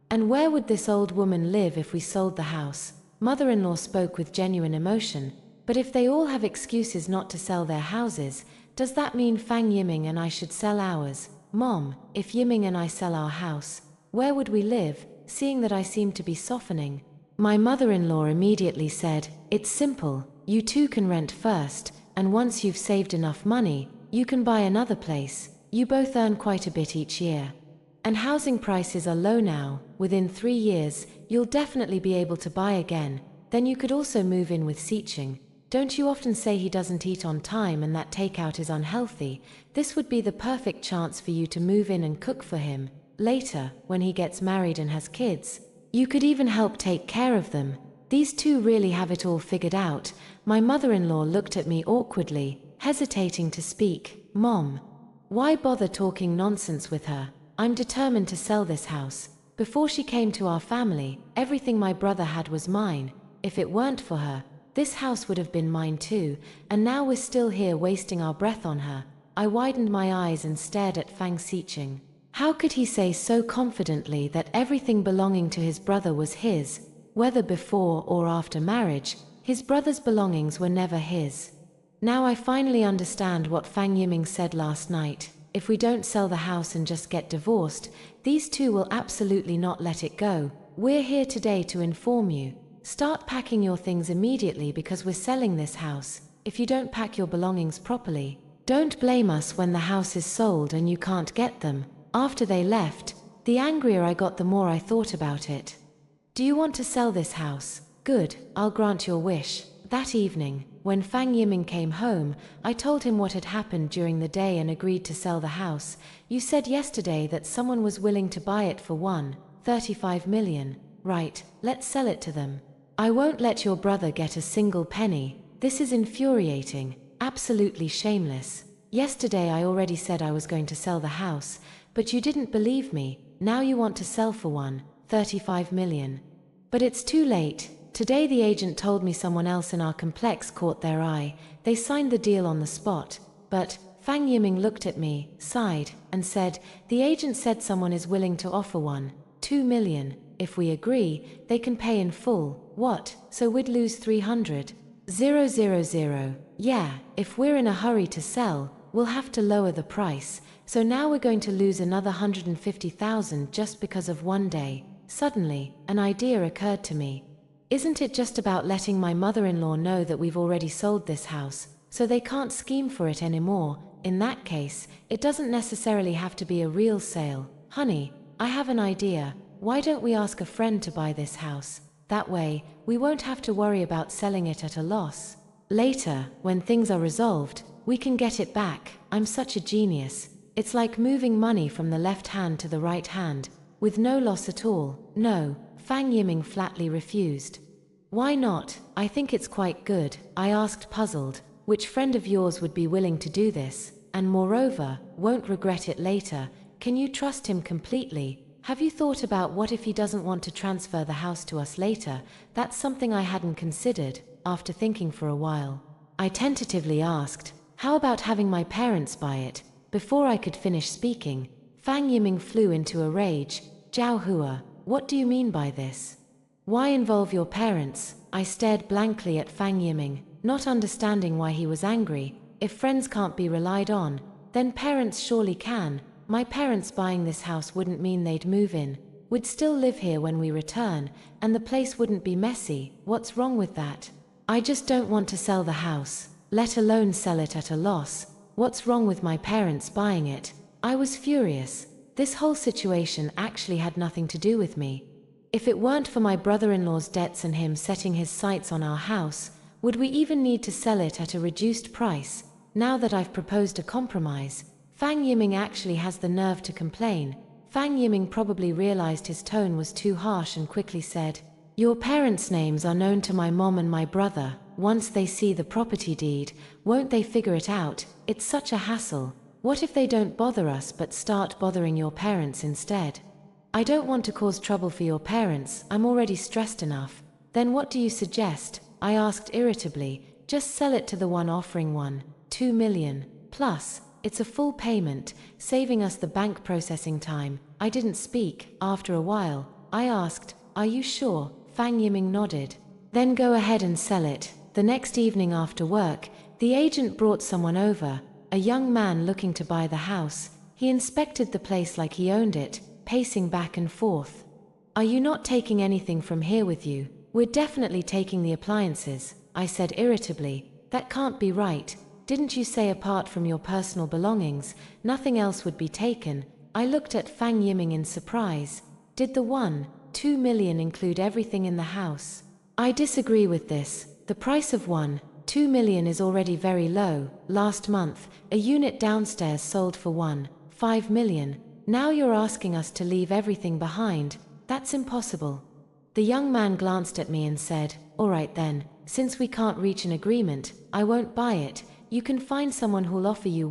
And where would this old woman live if we sold the house?" Mother-in-law spoke with genuine emotion. "But if they all have excuses not to sell their houses, does that mean Fang Yiming and I should sell ours? Mom, if Yiming and I sell our house, where would we live?" Seeing that I seemed to be softening, my mother-in-law immediately said, "It's simple. You two can rent first, and once you've saved enough money, you can buy another place. You both earn quite a bit each year. And housing prices are low now. Within 3 years, you'll definitely be able to buy again. Then you could also move in with Sicheng. Don't you often say he doesn't eat on time and that takeout is unhealthy? This would be the perfect chance for you to move in and cook for him. Later, when he gets married and has kids, you could even help take care of them. These two really have it all figured out." My mother-in-law looked at me awkwardly, hesitating to speak. "Mom, why bother talking nonsense with her? I'm determined to sell this house. Before she came to our family, everything my brother had was mine. If it weren't for her, this house would have been mine too, and now we're still here wasting our breath on her." I widened my eyes and stared at Fang Sicheng. How could he say so confidently that everything belonging to his brother was his? Whether before or after marriage, his brother's belongings were never his. Now I finally understand what Fang Yiming said last night. If we don't sell the house and just get divorced, these two will absolutely not let it go. We're here today to inform you. Start packing your things immediately because we're selling this house. If you don't pack your belongings properly, don't blame us when the house is sold and you can't get them. After they left, the angrier I got the more I thought about it. "Do you want to sell this house? Good, I'll grant your wish." That evening, when Fang Yiming came home, I told him what had happened during the day and agreed to sell the house. "You said yesterday that someone was willing to buy it for 1.35 million. Right, let's sell it to them. I won't let your brother get a single penny. This is infuriating, absolutely shameless. Yesterday I already said I was going to sell the house, but you didn't believe me. Now you want to sell for 1.35 million. But it's too late. Today the agent told me someone else in our complex caught their eye. They signed the deal on the spot. But," Fang Yiming looked at me, sighed, and said, "The agent said someone is willing to offer 1.2 million. If we agree, they can pay in full." "What, so we'd lose 300,000? Yeah, if we're in a hurry to sell, we'll have to lower the price. So now we're going to lose another 150,000 just because of one day." Suddenly, an idea occurred to me. Isn't it just about letting my mother-in-law know that we've already sold this house, so they can't scheme for it anymore? In that case, it doesn't necessarily have to be a real sale. "Honey, I have an idea. Why don't we ask a friend to buy this house? That way, we won't have to worry about selling it at a loss. Later, when things are resolved, we can get it back." I'm such a genius. It's like moving money from the left hand to the right hand, with no loss at all. No, Fang Yiming flatly refused. Why not? I think it's quite good, I asked, puzzled. Which friend of yours would be willing to do this, and moreover, won't regret it later? Can you trust him completely? Have you thought about what if he doesn't want to transfer the house to us later? That's something I hadn't considered. After thinking for a while, I tentatively asked, how about having my parents buy it? Before I could finish speaking, Fang Yiming flew into a rage. Zhao Hua, what do you mean by this? Why involve your parents? I stared blankly at Fang Yiming, not understanding why he was angry. If friends can't be relied on, then parents surely can. My parents buying this house wouldn't mean they'd move in. We'd still live here when we return, and the place wouldn't be messy. What's wrong with that? I just don't want to sell the house, let alone sell it at a loss. What's wrong with my parents buying it? I was furious. This whole situation actually had nothing to do with me. If it weren't for my brother-in-law's debts and him setting his sights on our house, would we even need to sell it at a reduced price? Now that I've proposed a compromise, Fang Yiming actually has the nerve to complain. Fang Yiming probably realized his tone was too harsh and quickly said, your parents' names are known to my mom and my brother. Once they see the property deed, won't they figure it out? It's such a hassle. What if they don't bother us but start bothering your parents instead? I don't want to cause trouble for your parents, I'm already stressed enough. Then what do you suggest? I asked irritably. Just sell it to the one offering 2 million. Plus, it's a full payment, saving us the bank processing time. I didn't speak. After a while, I asked, are you sure? Fang Yiming nodded. Then go ahead and sell it. The next evening after work, the agent brought someone over, a young man looking to buy the house. He inspected the place like he owned it, pacing back and forth. Are you not taking anything from here with you? We're definitely taking the appliances, I said irritably. That can't be right. Didn't you say apart from your personal belongings, nothing else would be taken? I looked at Fang Yiming in surprise. Did the 2 million include everything in the house? I disagree with this. The price of 2 million is already very low. Last month, a unit downstairs sold for 5 million. Now you're asking us to leave everything behind. That's impossible. The young man glanced at me and said, all right then, since we can't reach an agreement, I won't buy it. You can find someone who'll offer you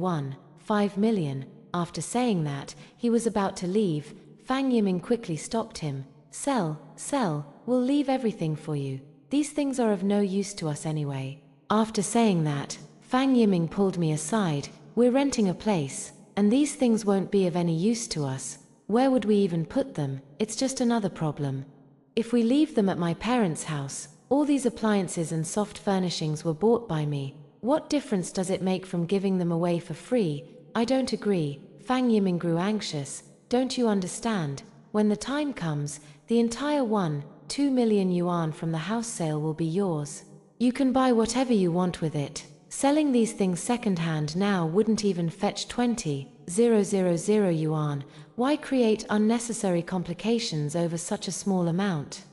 5 million. After saying that, he was about to leave. Fang Yiming quickly stopped him. Sell, we'll leave everything for you. These things are of no use to us anyway. After saying that, Fang Yiming pulled me aside. We're renting a place, and these things won't be of any use to us. Where would we even put them? It's just another problem. If we leave them at my parents' house, all these appliances and soft furnishings were bought by me. What difference does it make from giving them away for free? I don't agree. Fang Yiming grew anxious. Don't you understand? When the time comes, the entire 2 million yuan from the house sale will be yours. You can buy whatever you want with it. Selling these things secondhand now wouldn't even fetch 20,000 yuan. Why create unnecessary complications over such a small amount?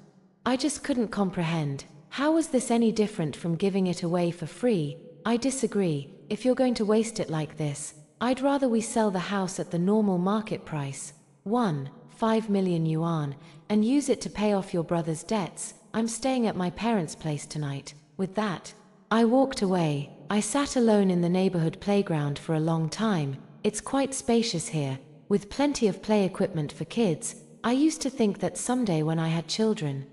I just couldn't comprehend. How was this any different from giving it away for free? I disagree. If you're going to waste it like this, I'd rather we sell the house at the normal market price, 5 million yuan, and use it to pay off your brother's debts. I'm staying at my parents' place tonight. With that, I walked away. I sat alone in the neighborhood playground for a long time. It's quite spacious here, with plenty of play equipment for kids. I used to think that someday when I had children,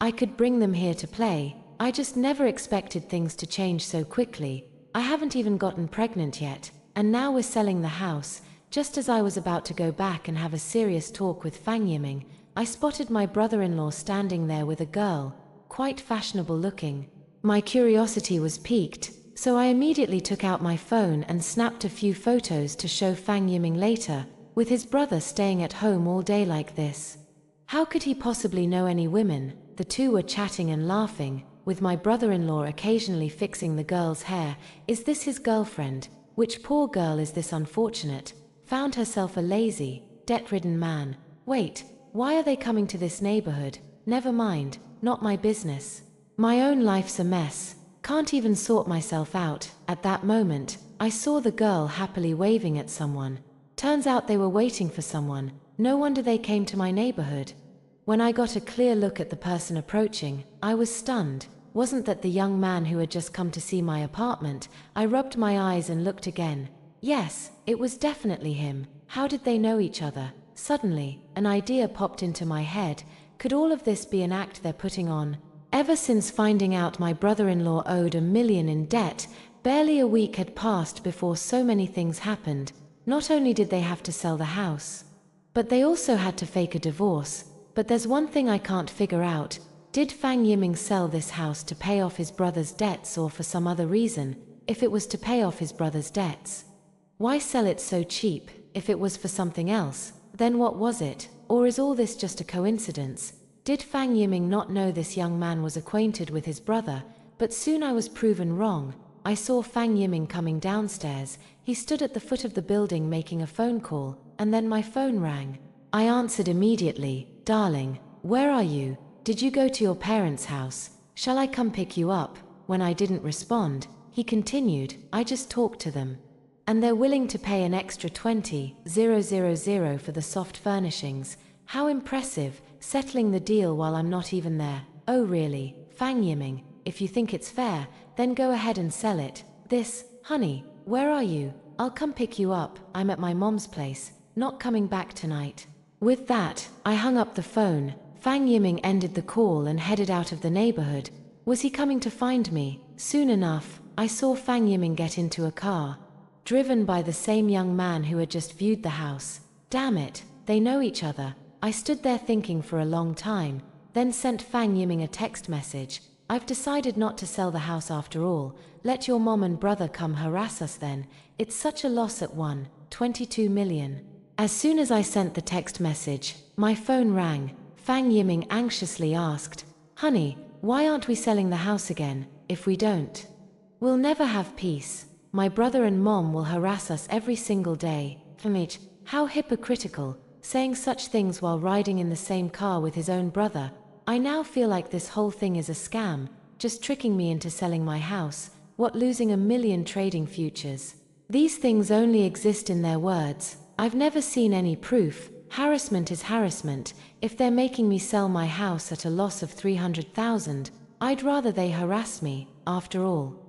I could bring them here to play. I just never expected things to change so quickly. I haven't even gotten pregnant yet, and now we're selling the house. Just as I was about to go back and have a serious talk with Fang Yiming, I spotted my brother-in-law standing there with a girl, quite fashionable looking. My curiosity was piqued, so I immediately took out my phone and snapped a few photos to show Fang Yiming later, with his brother staying at home all day like this. How could he possibly know any women? The two were chatting and laughing, with my brother-in-law occasionally fixing the girl's hair. Is this his girlfriend? Which poor girl is this unfortunate? Found herself a lazy, debt-ridden man. Wait, why are they coming to this neighborhood? Never mind, not my business. My own life's a mess. Can't even sort myself out. At that moment, I saw the girl happily waving at someone. Turns out they were waiting for someone. No wonder they came to my neighborhood. When I got a clear look at the person approaching, I was stunned. Wasn't that the young man who had just come to see my apartment? I rubbed my eyes and looked again. Yes, it was definitely him. How did they know each other? Suddenly, an idea popped into my head. Could all of this be an act they're putting on? Ever since finding out my brother-in-law owed $1 million in debt, barely a week had passed before so many things happened. Not only did they have to sell the house, but they also had to fake a divorce. But there's one thing I can't figure out. Did Fang Yiming sell this house to pay off his brother's debts or for some other reason? If it was to pay off his brother's debts, why sell it so cheap? If it was for something else, then what was it? Or is all this just a coincidence? Did Fang Yiming not know this young man was acquainted with his brother? But soon I was proven wrong. I saw Fang Yiming coming downstairs. He stood at the foot of the building making a phone call, and then my phone rang. I answered immediately. Darling, where are you? Did you go to your parents' house? Shall I come pick you up? When I didn't respond, he continued, I just talked to them. And they're willing to pay an extra 20,000 for the soft furnishings. How impressive, settling the deal while I'm not even there. Oh really, Fang Yiming, if you think it's fair, then go ahead and sell it. Honey, where are you? I'll come pick you up. I'm at my mom's place, not coming back tonight. With that, I hung up the phone. Fang Yiming ended the call and headed out of the neighborhood. Was he coming to find me? Soon enough, I saw Fang Yiming get into a car, driven by the same young man who had just viewed the house. Damn it, they know each other. I stood there thinking for a long time, then sent Fang Yiming a text message. I've decided not to sell the house after all. Let your mom and brother come harass us then. It's such a loss at 1.22 million. As soon as I sent the text message, my phone rang. Fang Yiming anxiously asked, Honey, why aren't we selling the house again? If we don't, we'll never have peace. My brother and mom will harass us every single day. How hypocritical, saying such things while riding in the same car with his own brother. I now feel like this whole thing is a scam, just tricking me into selling my house. What, losing $1 million trading futures? These things only exist in their words. I've never seen any proof. Harassment is harassment. If they're making me sell my house at a loss of 300,000, I'd rather they harass me. After all,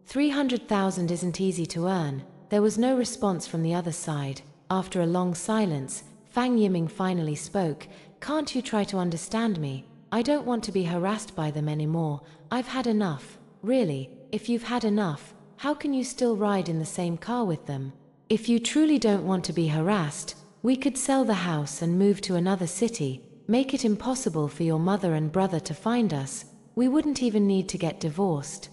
300,000 isn't easy to earn. There was no response from the other side. After a long silence, Fang Yiming finally spoke. Can't you try to understand me? I don't want to be harassed by them anymore. I've had enough. Really, if you've had enough, how can you still ride in the same car with them? If you truly don't want to be harassed, we could sell the house and move to another city, make it impossible for your mother and brother to find us. We wouldn't even need to get divorced.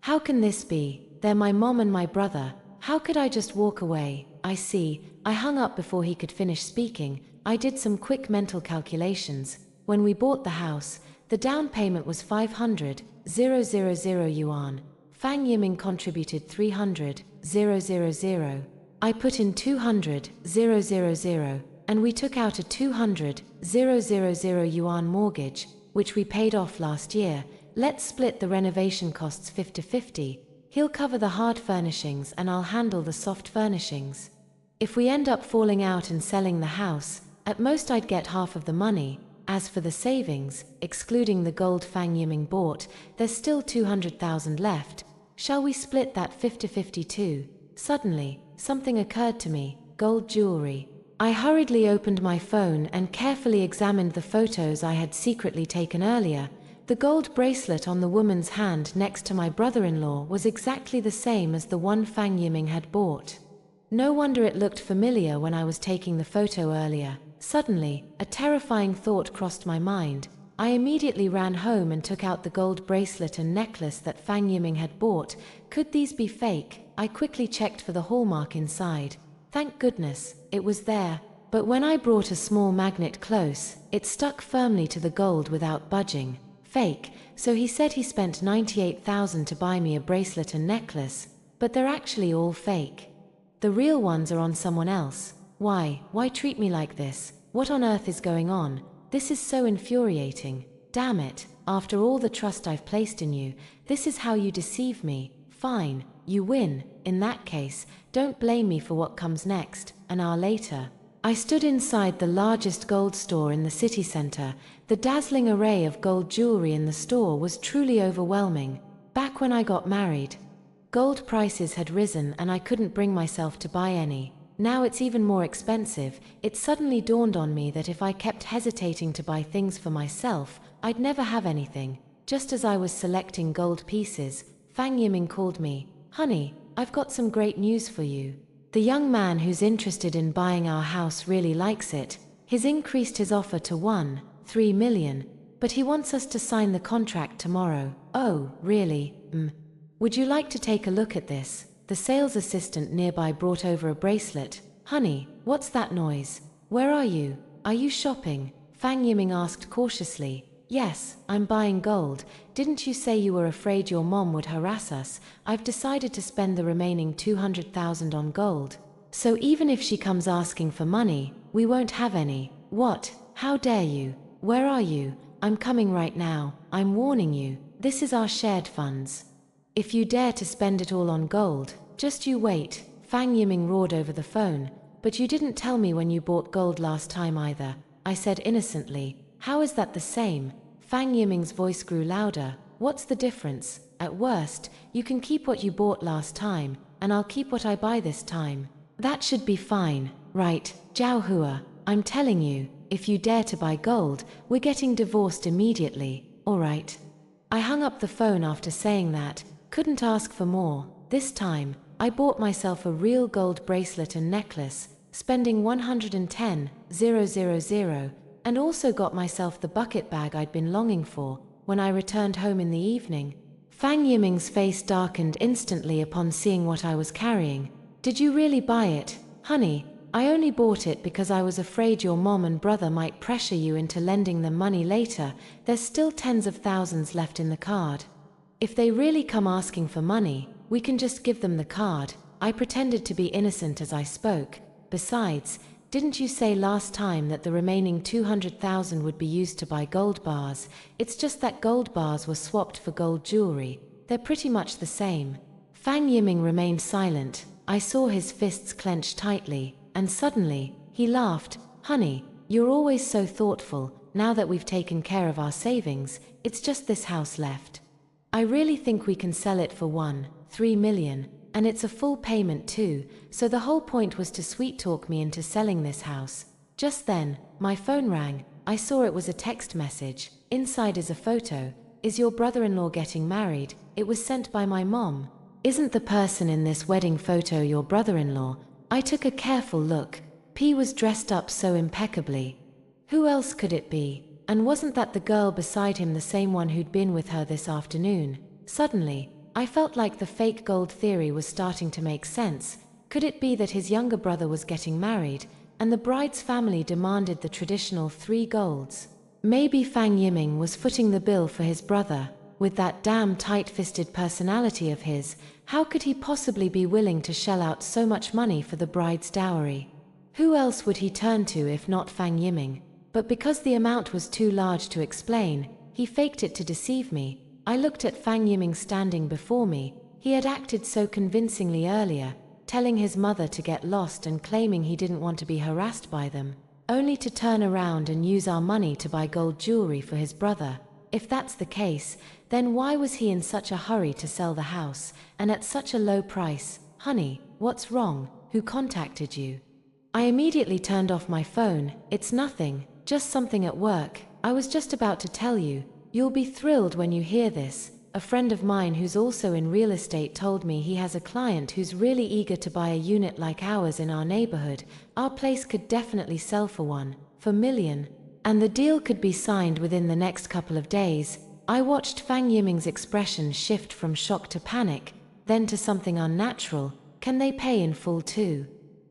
How can this be? They're my mom and my brother. How could I just walk away? I see. I hung up before he could finish speaking. I did some quick mental calculations. When we bought the house, the down payment was 500,000 yuan. Fang Yiming contributed 300,000. I put in 200,000, and we took out a 200,000 yuan mortgage, which we paid off last year. Let's split the renovation costs 50-50. He'll cover the hard furnishings and I'll handle the soft furnishings. If we end up falling out and selling the house, at most I'd get half of the money. As for the savings, excluding the gold Fang Yiming bought, there's still 200,000 left. Shall we split that 50-50 too? Suddenly, something occurred to me. Gold jewelry. I hurriedly opened my phone and carefully examined the photos I had secretly taken earlier. The gold bracelet on the woman's hand next to my brother-in-law was exactly the same as the one Fang Yiming had bought. No wonder it looked familiar when I was taking the photo earlier. Suddenly, a terrifying thought crossed my mind. I immediately ran home and took out the gold bracelet and necklace that Fang Yiming had bought. Could these be fake? I quickly checked for the hallmark inside. Thank goodness, it was there. But when I brought a small magnet close, it stuck firmly to the gold without budging. Fake. So he said he spent 98,000 to buy me a bracelet and necklace, but they're actually all fake. The real ones are on someone else. Why treat me like this? What on earth is going on? This is so infuriating. Damn it, after all the trust I've placed in you, this is how you deceive me. Fine, you win. In that case, don't blame me for what comes next. An hour later, I stood inside the largest gold store in the city center. The dazzling array of gold jewelry in the store was truly overwhelming. Back when I got married, gold prices had risen and I couldn't bring myself to buy any. Now it's even more expensive. It suddenly dawned on me that if I kept hesitating to buy things for myself, I'd never have anything. Just as I was selecting gold pieces, Fang Yiming called me. Honey, I've got some great news for you. The young man who's interested in buying our house really likes it. He's increased his offer to 1.3 million, but he wants us to sign the contract tomorrow. Oh, really? Would you like to take a look at this? The sales assistant nearby brought over a bracelet. Honey, what's that noise? Where are you? Are you shopping? Fang Yiming asked cautiously. Yes, I'm buying gold. Didn't you say you were afraid your mom would harass us? I've decided to spend the remaining 200,000 on gold. So even if she comes asking for money, we won't have any. What? How dare you? Where are you? I'm coming right now. I'm warning you. This is our shared funds. If you dare to spend it all on gold, just you wait. Fang Yiming roared over the phone. But you didn't tell me when you bought gold last time either, I said innocently. How is that the same? Fang Yiming's voice grew louder. What's the difference? At worst, you can keep what you bought last time, and I'll keep what I buy this time. That should be fine, right, Zhao Hua? I'm telling you, if you dare to buy gold, we're getting divorced immediately, alright? I hung up the phone after saying that. Couldn't ask for more. This time, I bought myself a real gold bracelet and necklace, spending 110,000, and also got myself the bucket bag I'd been longing for. When I returned home in the evening, Fang Yiming's face darkened instantly upon seeing what I was carrying. Did you really buy it? Honey, I only bought it because I was afraid your mom and brother might pressure you into lending them money later. There's still tens of thousands left in the card. If they really come asking for money, we can just give them the card. I pretended to be innocent as I spoke. Besides, didn't you say last time that the remaining 200,000 would be used to buy gold bars? It's just that gold bars were swapped for gold jewelry. They're pretty much the same. Fang Yiming remained silent. I saw his fists clench tightly, and suddenly, he laughed. Honey, you're always so thoughtful. Now that we've taken care of our savings, it's just this house left. I really think we can sell it for 1.3 million. And it's a full payment too, so the whole point was to sweet-talk me into selling this house. Just then, my phone rang. I saw it was a text message. Inside is a photo. Is your brother-in-law getting married? It was sent by my mom. Isn't the person in this wedding photo your brother-in-law? I took a careful look. P was dressed up so impeccably. Who else could it be? And wasn't that the girl beside him the same one who'd been with her this afternoon? Suddenly, I felt like the fake gold theory was starting to make sense. Could it be that his younger brother was getting married, and the bride's family demanded the traditional 3 golds? Maybe Fang Yiming was footing the bill for his brother. With that damn tight-fisted personality of his, how could he possibly be willing to shell out so much money for the bride's dowry? Who else would he turn to if not Fang Yiming? But because the amount was too large to explain, he faked it to deceive me. I looked at Fang Yiming standing before me. He had acted so convincingly earlier, telling his mother to get lost and claiming he didn't want to be harassed by them, only to turn around and use our money to buy gold jewelry for his brother. If that's the case, then why was he in such a hurry to sell the house, and at such a low price? Honey, what's wrong? Who contacted you? I immediately turned off my phone. It's nothing, just something at work. I was just about to tell you. You'll be thrilled when you hear this. A friend of mine who's also in real estate told me he has a client who's really eager to buy a unit like ours in our neighborhood. Our place could definitely sell for 1.4 million. And the deal could be signed within the next couple of days. I watched Fang Yiming's expression shift from shock to panic, then to something unnatural. Can they pay in full too?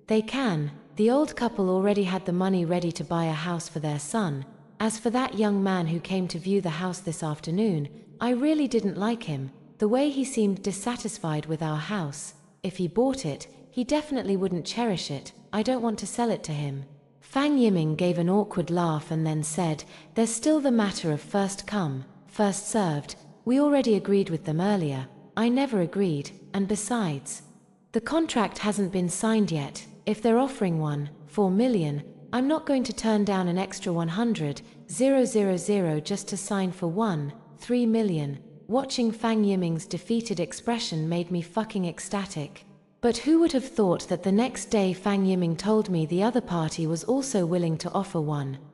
They can. The old couple already had the money ready to buy a house for their son. As for that young man who came to view the house this afternoon, I really didn't like him. The way he seemed dissatisfied with our house. If he bought it, he definitely wouldn't cherish it. I don't want to sell it to him. Fang Yiming gave an awkward laugh and then said, there's still the matter of first come, first served. We already agreed with them earlier. I never agreed, and besides, the contract hasn't been signed yet. If they're offering 4 million, I'm not going to turn down an extra 100,000 just to sign for 3 million. Watching Fang Yiming's defeated expression made me fucking ecstatic. But who would have thought that the next day Fang Yiming told me the other party was also willing to offer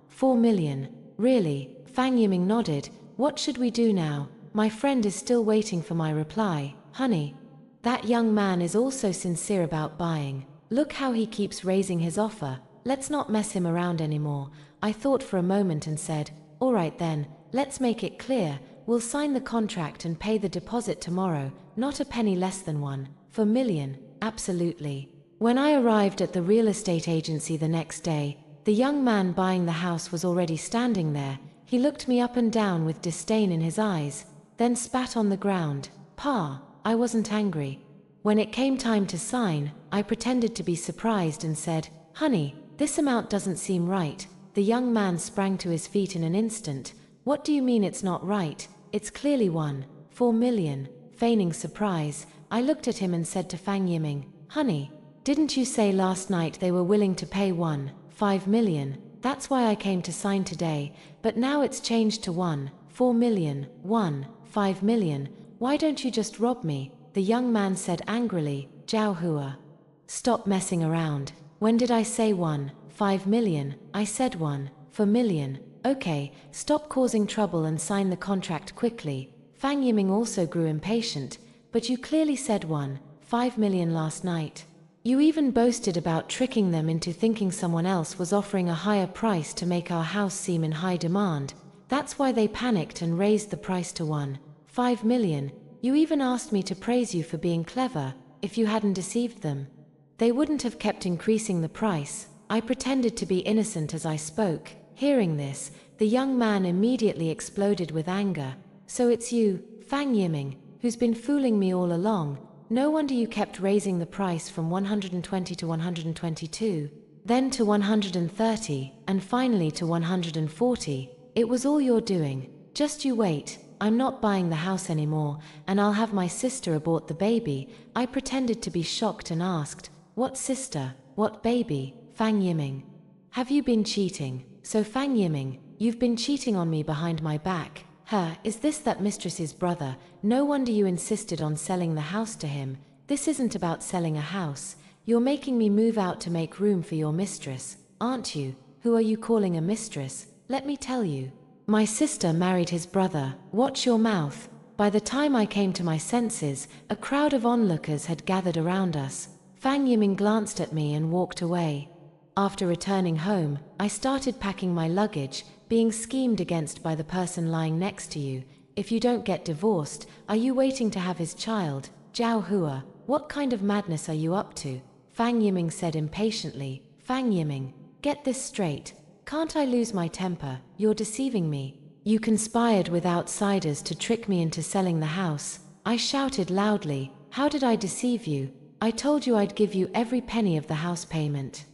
4 million. Really? Fang Yiming nodded. What should we do now? My friend is still waiting for my reply. Honey, that young man is also sincere about buying. Look how he keeps raising his offer. Let's not mess him around anymore. I thought for a moment and said, all right then, let's make it clear. We'll sign the contract and pay the deposit tomorrow, not a penny less than 4 million. Absolutely. When I arrived at the real estate agency the next day, the young man buying the house was already standing there. He looked me up and down with disdain in his eyes, then spat on the ground. Pa, I wasn't angry. When it came time to sign, I pretended to be surprised and said, honey, this amount doesn't seem right. The young man sprang to his feet in an instant. What do you mean it's not right? It's clearly 4 million. Feigning surprise, I looked at him and said to Fang Yiming, honey, didn't you say last night they were willing to pay 5 million? That's why I came to sign today, but now it's changed to 4 million, 5 million. Why don't you just rob me? The young man said angrily. Jiao Hua. Stop messing around. When did I say 5 million? I said 4 million. Okay, stop causing trouble and sign the contract quickly. Fang Yiming also grew impatient. But you clearly said 5 million last night. You even boasted about tricking them into thinking someone else was offering a higher price to make our house seem in high demand. That's why they panicked and raised the price to 5 million. You even asked me to praise you for being clever. If you hadn't deceived them, they wouldn't have kept increasing the price. I pretended to be innocent as I spoke. Hearing this, the young man immediately exploded with anger. So it's you, Fang Yiming, who's been fooling me all along. No wonder you kept raising the price from 120 to 122, then to 130, and finally to 140. It was all your doing. Just you wait. I'm not buying the house anymore, and I'll have my sister abort the baby. I pretended to be shocked and asked, what sister? What baby? Fang Yiming. Have you been cheating? So Fang Yiming, you've been cheating on me behind my back. Is this that mistress's brother? No wonder you insisted on selling the house to him. This isn't about selling a house. You're making me move out to make room for your mistress, aren't you? Who are you calling a mistress? Let me tell you. My sister married his brother. Watch your mouth. By the time I came to my senses, a crowd of onlookers had gathered around us. Fang Yiming glanced at me and walked away. After returning home, I started packing my luggage, being schemed against by the person lying next to you. If you don't get divorced, are you waiting to have his child? Jiao Hua, what kind of madness are you up to? Fang Yiming said impatiently. Fang Yiming, get this straight. Can't I lose my temper? You're deceiving me. You conspired with outsiders to trick me into selling the house. I shouted loudly. How did I deceive you? I told you I'd give you every penny of the house payment.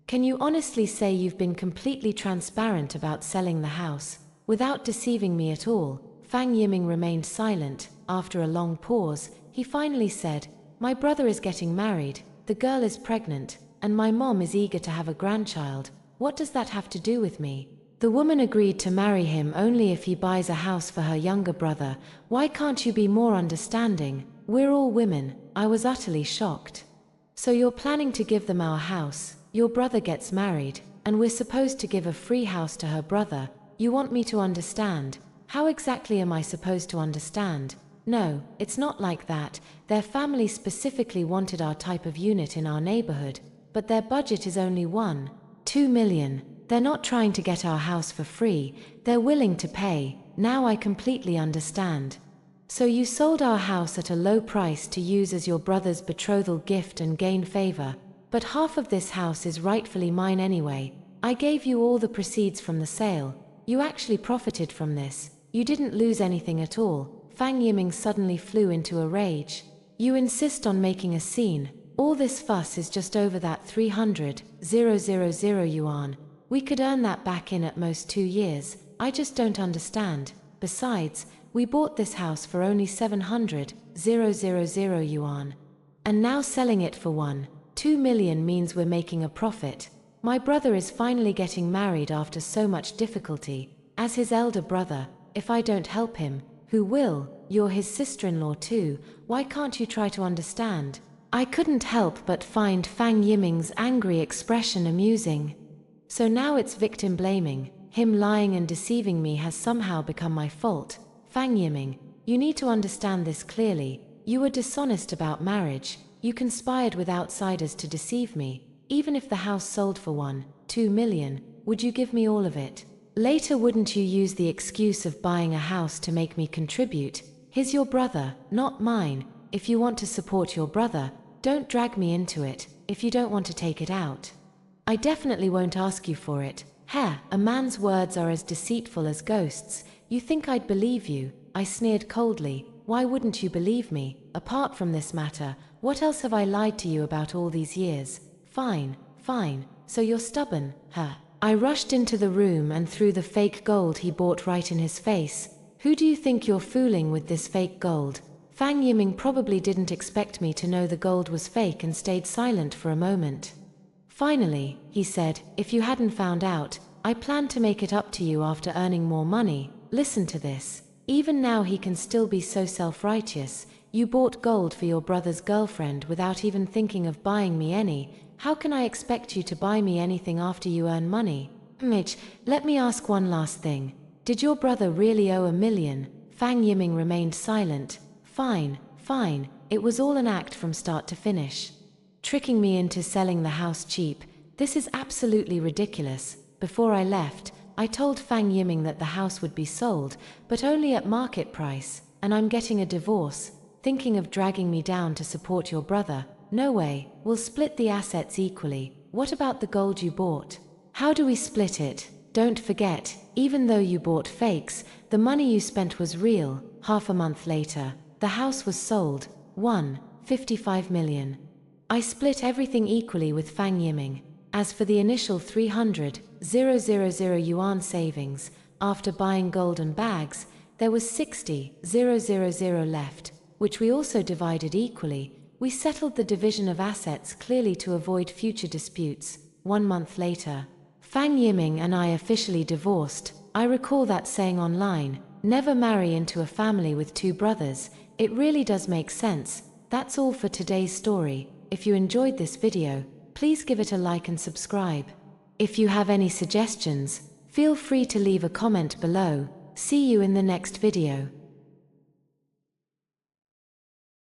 Can you honestly say you've been completely transparent about selling the house, without deceiving me at all? Fang Yiming remained silent. After a long pause, he finally said, my brother is getting married, the girl is pregnant, and my mom is eager to have a grandchild. What does that have to do with me? The woman agreed to marry him only if he buys a house for her younger brother. Why can't you be more understanding? We're all women. I was utterly shocked. So you're planning to give them our house? Your brother gets married, and we're supposed to give a free house to her brother. You want me to understand? How exactly am I supposed to understand? No, it's not like that. Their family specifically wanted our type of unit in our neighborhood, but their budget is only 2 million. They're not trying to get our house for free. They're willing to pay. Now I completely understand. So you sold our house at a low price to use as your brother's betrothal gift and gain favor. But half of this house is rightfully mine anyway. I gave you all the proceeds from the sale. You actually profited from this. You didn't lose anything at all. Fang Yiming suddenly flew into a rage. You insist on making a scene. All this fuss is just over that 300,000 yuan. We could earn that back in at most 2 years. I just don't understand. Besides, We bought this house for only 700,000 yuan. And now selling it for 1.2 million means we're making a profit. My brother is finally getting married after so much difficulty. As his elder brother, if I don't help him, who will? You're his sister-in-law too. Why can't you try to understand? I couldn't help but find Fang Yiming's angry expression amusing. So now it's victim blaming. Him lying and deceiving me has somehow become my fault. Fang Yiming, you need to understand this clearly. You were dishonest about marriage. You conspired with outsiders to deceive me. Even if the house sold for 1.2 million, would you give me all of it? Later, wouldn't you use the excuse of buying a house to make me contribute? He's your brother, not mine. If you want to support your brother, don't drag me into it. If you don't want to take it out, I definitely won't ask you for it. A man's words are as deceitful as ghosts. You think I'd believe you? I sneered coldly. Why wouldn't you believe me? Apart from this matter, what else have I lied to you about all these years? Fine. So you're stubborn, I rushed into the room and threw the fake gold he bought right in his face. Who do you think you're fooling with this fake gold? Fang Yiming probably didn't expect me to know the gold was fake and stayed silent for a moment. Finally, he said, if you hadn't found out, I planned to make it up to you after earning more money. Listen to this. Even now he can still be so self-righteous. You bought gold for your brother's girlfriend without even thinking of buying me any. How can I expect you to buy me anything after you earn money? Mitch, let me ask one last thing. Did your brother really owe 1 million? Fang Yiming remained silent. Fine. It was all an act from start to finish. Tricking me into selling the house cheap. This is absolutely ridiculous. Before I left, I told Fang Yiming that the house would be sold, but only at market price, and I'm getting a divorce. Thinking of dragging me down to support your brother? No way. We'll split the assets equally. What about the gold you bought? How do we split it? Don't forget, even though you bought fakes, the money you spent was real. Half a month later, the house was sold. 1.55 million. I split everything equally with Fang Yiming. As for the initial 300,000 yuan savings, after buying gold and bags, there was 60,000 left, which we also divided equally. We settled the division of assets clearly to avoid future disputes. 1 month later, Fang Yiming and I officially divorced. I recall that saying online, never marry into a family with 2 brothers. It really does make sense. That's all for today's story. If you enjoyed this video, please give it a like and subscribe. If you have any suggestions, feel free to leave a comment below. See you in the next video.